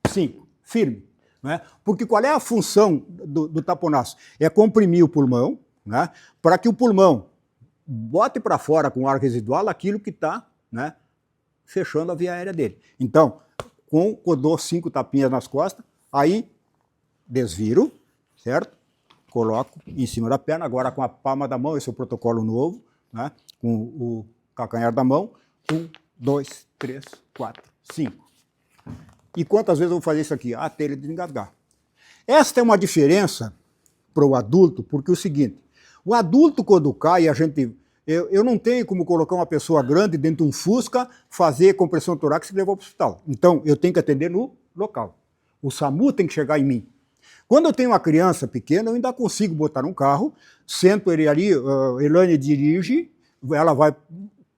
5. Firme. Né? Porque qual é a função do taponaço? É comprimir o pulmão, né? Para que o pulmão bote para fora com ar residual aquilo que está, né, fechando a via aérea dele. Então, eu dou 5 tapinhas nas costas, aí desviro, certo? Coloco em cima da perna, agora com a palma da mão, esse é o protocolo novo, né? Com o calcanhar da mão. 1, 2, 3, 4, 5. E quantas vezes eu vou fazer isso aqui? Até ele desengasgar. Esta é uma diferença para o adulto, porque é o seguinte, o adulto quando cai, eu não tenho como colocar uma pessoa grande dentro de um Fusca, fazer compressão torácica e levar para o hospital. Então, eu tenho que atender no local. O SAMU tem que chegar em mim. Quando eu tenho uma criança pequena, eu ainda consigo botar num carro, sento ele ali, Elaine dirige, ela vai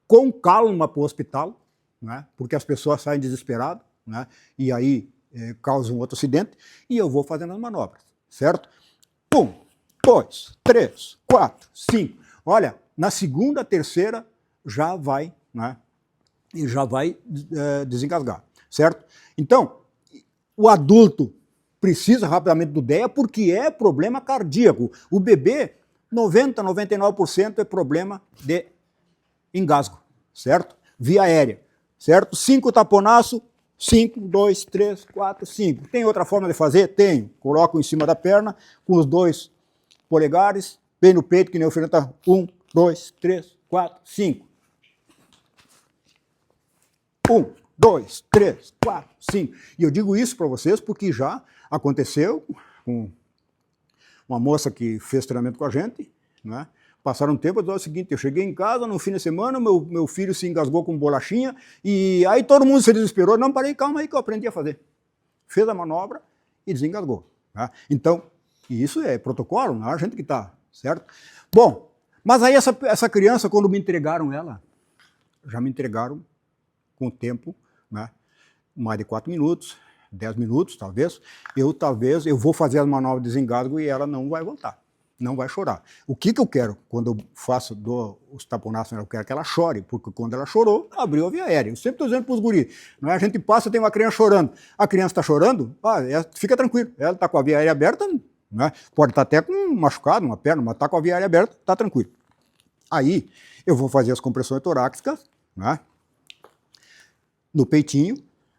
com calma para o hospital, né, porque as pessoas saem desesperadas, né, e aí causa um outro acidente, e eu vou fazendo as manobras, certo? 1, 2, 3, 4, 5. Olha, na segunda, terceira, já vai, né, e já vai desengasgar, certo? Então, o adulto precisa rapidamente do DEA porque é problema cardíaco. O bebê, 90, 99% é problema de engasgo, certo? Via aérea, certo? 5 taponaço, 5, 2, 3, 4, 5. Tem outra forma de fazer? Tenho. Coloco em cima da perna, com os 2 polegares, bem no peito, que nem o Fernando tá. 1, 2, 3, 4, 5. 1, 2, 3, 4, 5. E eu digo isso para vocês porque já aconteceu com uma moça que fez treinamento com a gente, né? Passaram um tempo, eu disse o seguinte, eu cheguei em casa no fim de semana, meu filho se engasgou com bolachinha, e aí todo mundo se desesperou, não, parei, calma aí que eu aprendi a fazer. Fez a manobra e desengasgou. Tá? Então, isso é protocolo, não é a gente que está, certo? Bom, mas aí essa criança, quando me entregaram ela, já me entregaram com tempo, né? Mais de 4 minutos, 10 minutos talvez, eu vou fazer a manobra de desengasgo e ela não vai voltar. Não vai chorar. O que eu quero quando eu dou os taponaços, eu quero que ela chore, porque quando ela chorou, abriu a via aérea. Eu sempre estou dizendo para os guris, não é? A gente passa, tem uma criança chorando. A criança está chorando, fica tranquilo, ela está com a via aérea aberta, né? Pode estar até com um machucado, uma perna, mas está com a via aérea aberta, está tranquilo. Aí eu vou fazer as compressões torácicas, né? No peitinho,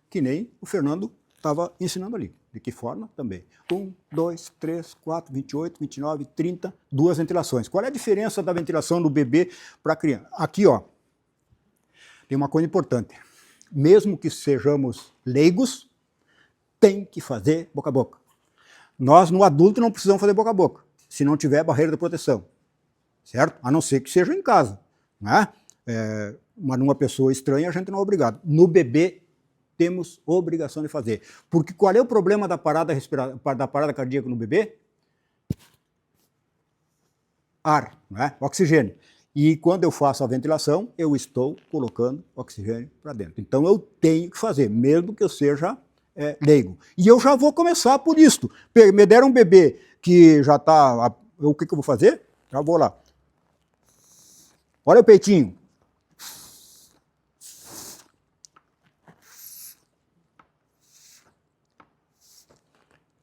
que nem o Fernando estava ensinando ali. De que forma? Também. 1, 2, 3, 4, 28, 29, 30, 2 ventilações. Qual é a diferença da ventilação do bebê para a criança? Aqui, ó, tem uma coisa importante. Mesmo que sejamos leigos, tem que fazer boca a boca. Nós, no adulto, não precisamos fazer boca a boca, se não tiver barreira de proteção, certo? A não ser que seja em casa, né? Mas numa pessoa estranha, a gente não é obrigado. No bebê, temos obrigação de fazer. Porque qual é o problema da parada cardíaca no bebê? Ar, né? Oxigênio. E quando eu faço a ventilação, eu estou colocando oxigênio para dentro. Então eu tenho que fazer, mesmo que eu seja leigo. E eu já vou começar por isso. Me deram um bebê que já está... O que eu vou fazer? Já vou lá. Olha o peitinho.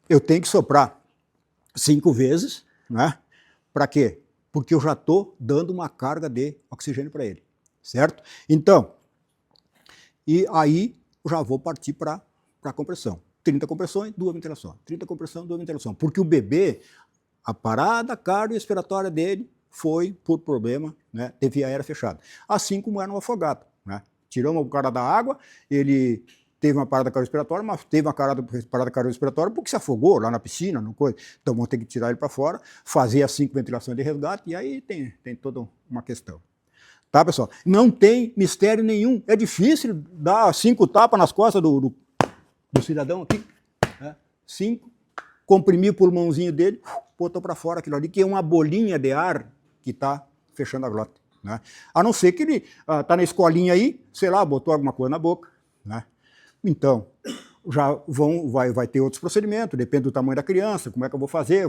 Eu tenho que soprar 5 vezes, né? Para quê? Porque eu já estou dando uma carga de oxigênio para ele, certo? Então, e aí eu já vou partir para a compressão. 30 compressões, 2 ventilações. 30 compressões, 2 ventilações. Porque o bebê, a parada cardiorrespiratória dele foi por problema, né, de via aérea fechada. Assim como era no afogado, né? Tiramos o cara da água, ele... teve uma parada cardiorrespiratória, mas teve uma parada cardiorrespiratória porque se afogou lá na piscina, não coisa. Então vamos ter que tirar ele para fora, fazer as 5 ventilações de resgate, e aí tem toda uma questão. Tá, pessoal? Não tem mistério nenhum. É difícil dar 5 tapas nas costas do cidadão aqui. Né? 5, comprimir o pulmãozinho dele, botou para fora aquilo ali, que é uma bolinha de ar que está fechando a glota. Né? A não ser que ele está na escolinha aí, sei lá, botou alguma coisa na boca, né? Então, já vai ter outros procedimentos, depende do tamanho da criança, como é que eu vou fazer,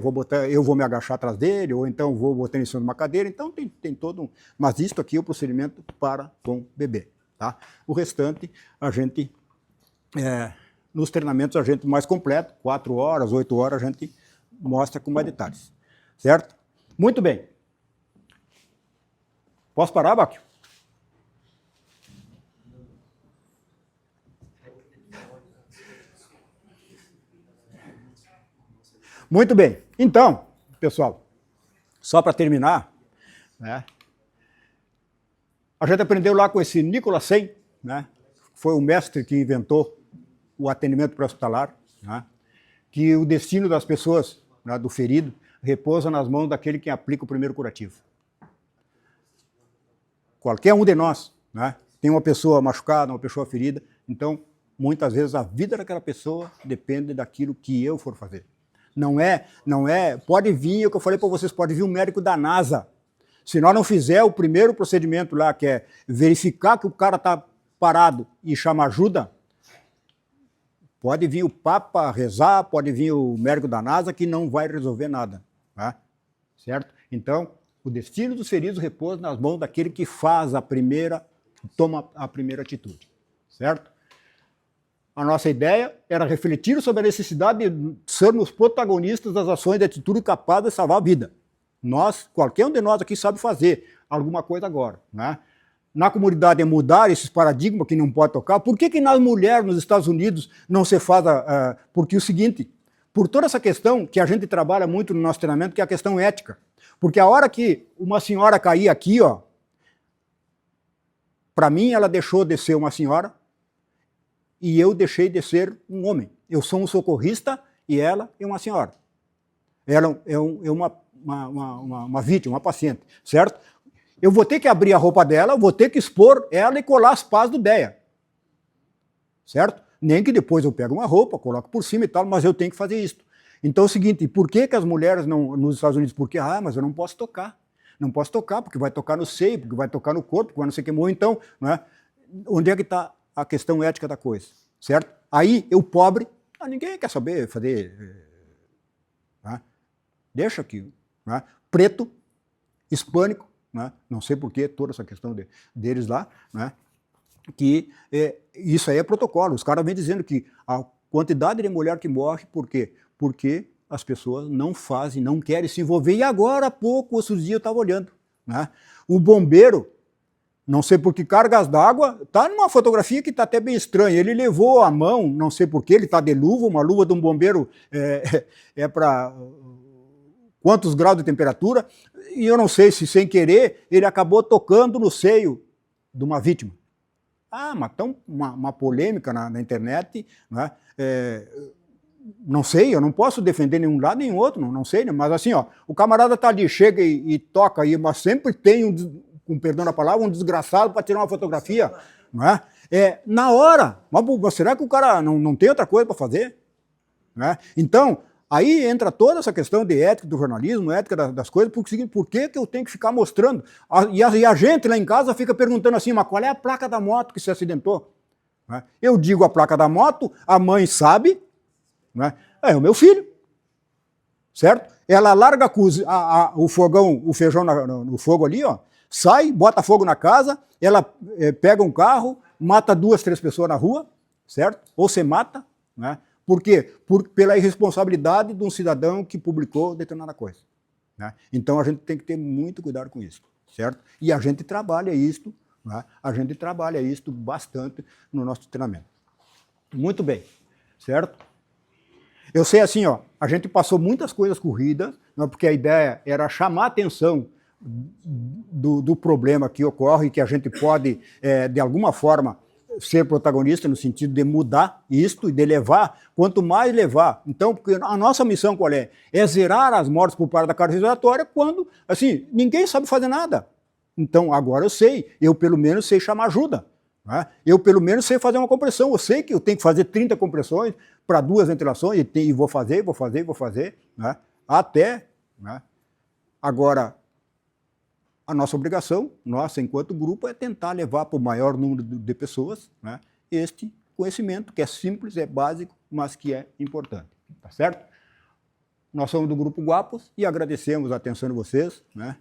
eu vou me agachar atrás dele, ou então vou botar em cima de uma cadeira, então tem todo Mas isto aqui é o procedimento para com bebê, tá? O restante a gente nos treinamentos a gente mais completo, 4 horas, 8 horas, a gente mostra com mais detalhes. Certo? Muito bem. Posso parar, Báquio? Muito bem. Então, pessoal, só para terminar, né, a gente aprendeu lá com esse Nicolas Sen, né, foi o mestre que inventou o atendimento pré-hospitalar, né, que o destino das pessoas, né, do ferido, repousa nas mãos daquele que aplica o primeiro curativo. Qualquer um de nós, né, tem uma pessoa machucada, uma pessoa ferida, então, muitas vezes, a vida daquela pessoa depende daquilo que eu for fazer. Não é, pode vir, o que eu falei para vocês, pode vir um médico da NASA. Se nós não fizer o primeiro procedimento lá, que é verificar que o cara está parado e chamar ajuda, pode vir o Papa rezar, pode vir o médico da NASA, que não vai resolver nada. Tá? Certo? Então, o destino dos feridos repousa nas mãos daquele que toma a primeira atitude. Certo? A nossa ideia era refletir sobre a necessidade de sermos protagonistas das ações de atitude capaz de salvar a vida. Nós, qualquer um de nós aqui sabe fazer alguma coisa agora. Né? Na comunidade é mudar esses paradigmas que não pode tocar. Por que nas mulheres nos Estados Unidos não se faz... porque é o seguinte, por toda essa questão que a gente trabalha muito no nosso treinamento, que é a questão ética. Porque a hora que uma senhora cair aqui, ó, para mim ela deixou de ser uma senhora, e eu deixei de ser um homem. Eu sou um socorrista e ela é uma senhora. Ela é uma vítima, uma paciente, certo? Eu vou ter que abrir a roupa dela, vou ter que expor ela e colar as pás do DEA. Certo? Nem que depois eu pego uma roupa, coloco por cima e tal, mas eu tenho que fazer isso. Então é o seguinte, por que as mulheres nos Estados Unidos? Porque, mas eu não posso tocar. Não posso tocar, porque vai tocar no seio, porque vai tocar no corpo, porque vai não sei o que morrer. Então, né? Onde é que está a questão ética da coisa, certo? Aí, eu pobre, ninguém quer saber fazer, né? Deixa aqui, né? Preto, hispânico, né? Não sei por que toda essa questão deles lá, né? Que isso aí é protocolo, os caras vêm dizendo que a quantidade de mulher que morre, por quê? Porque as pessoas não fazem, não querem se envolver, e agora há pouco, esses dias eu estava olhando, né? O bombeiro, não sei por que cargas d'água, está numa fotografia que está até bem estranha. Ele levou a mão, não sei por que, ele está de luva, uma luva de um bombeiro para quantos graus de temperatura, e eu não sei se sem querer ele acabou tocando no seio de uma vítima. Mas tão uma polêmica na internet, né? Não sei, eu não posso defender nenhum lado nem outro, não sei, mas assim, ó, o camarada está ali, chega e toca aí, mas sempre tem com perdão da palavra, um desgraçado para tirar uma fotografia, não é? Na hora, mas será que o cara não tem outra coisa para fazer? Né? Então, aí entra toda essa questão de ética do jornalismo, ética das coisas, porque por que eu tenho que ficar mostrando? E a gente lá em casa fica perguntando assim, mas qual é a placa da moto que se acidentou? Né? Eu digo a placa da moto, a mãe sabe, né? É o meu filho, certo? Ela larga o fogão, o feijão no fogo ali, ó, sai, bota fogo na casa, ela pega um carro, mata 2, 3 pessoas na rua, certo? Ou se mata, né? Por quê? Pela irresponsabilidade de um cidadão que publicou determinada coisa. Né? Então a gente tem que ter muito cuidado com isso, certo? E a gente trabalha isto, né? A gente trabalha isto bastante no nosso treinamento. Muito bem, certo? Eu sei assim, ó, a gente passou muitas coisas corridas, né, porque a ideia era chamar a atenção do problema que ocorre, que a gente pode, de alguma forma, ser protagonista no sentido de mudar isto e de levar, quanto mais levar. Então, porque a nossa missão qual é? É zerar as mortes por parte da carga respiratória quando, assim, ninguém sabe fazer nada. Então, agora eu sei, eu pelo menos sei chamar ajuda. Né? Eu pelo menos sei fazer uma compressão, eu sei que eu tenho que fazer 30 compressões para 2 ventilações e vou fazer, né? Até, né? Agora, a nossa obrigação, nossa, enquanto grupo, é tentar levar para o maior número de pessoas, né, este conhecimento, que é simples, é básico, mas que é importante. Tá certo? Nós somos do Grupo Guapos e agradecemos a atenção de vocês, né,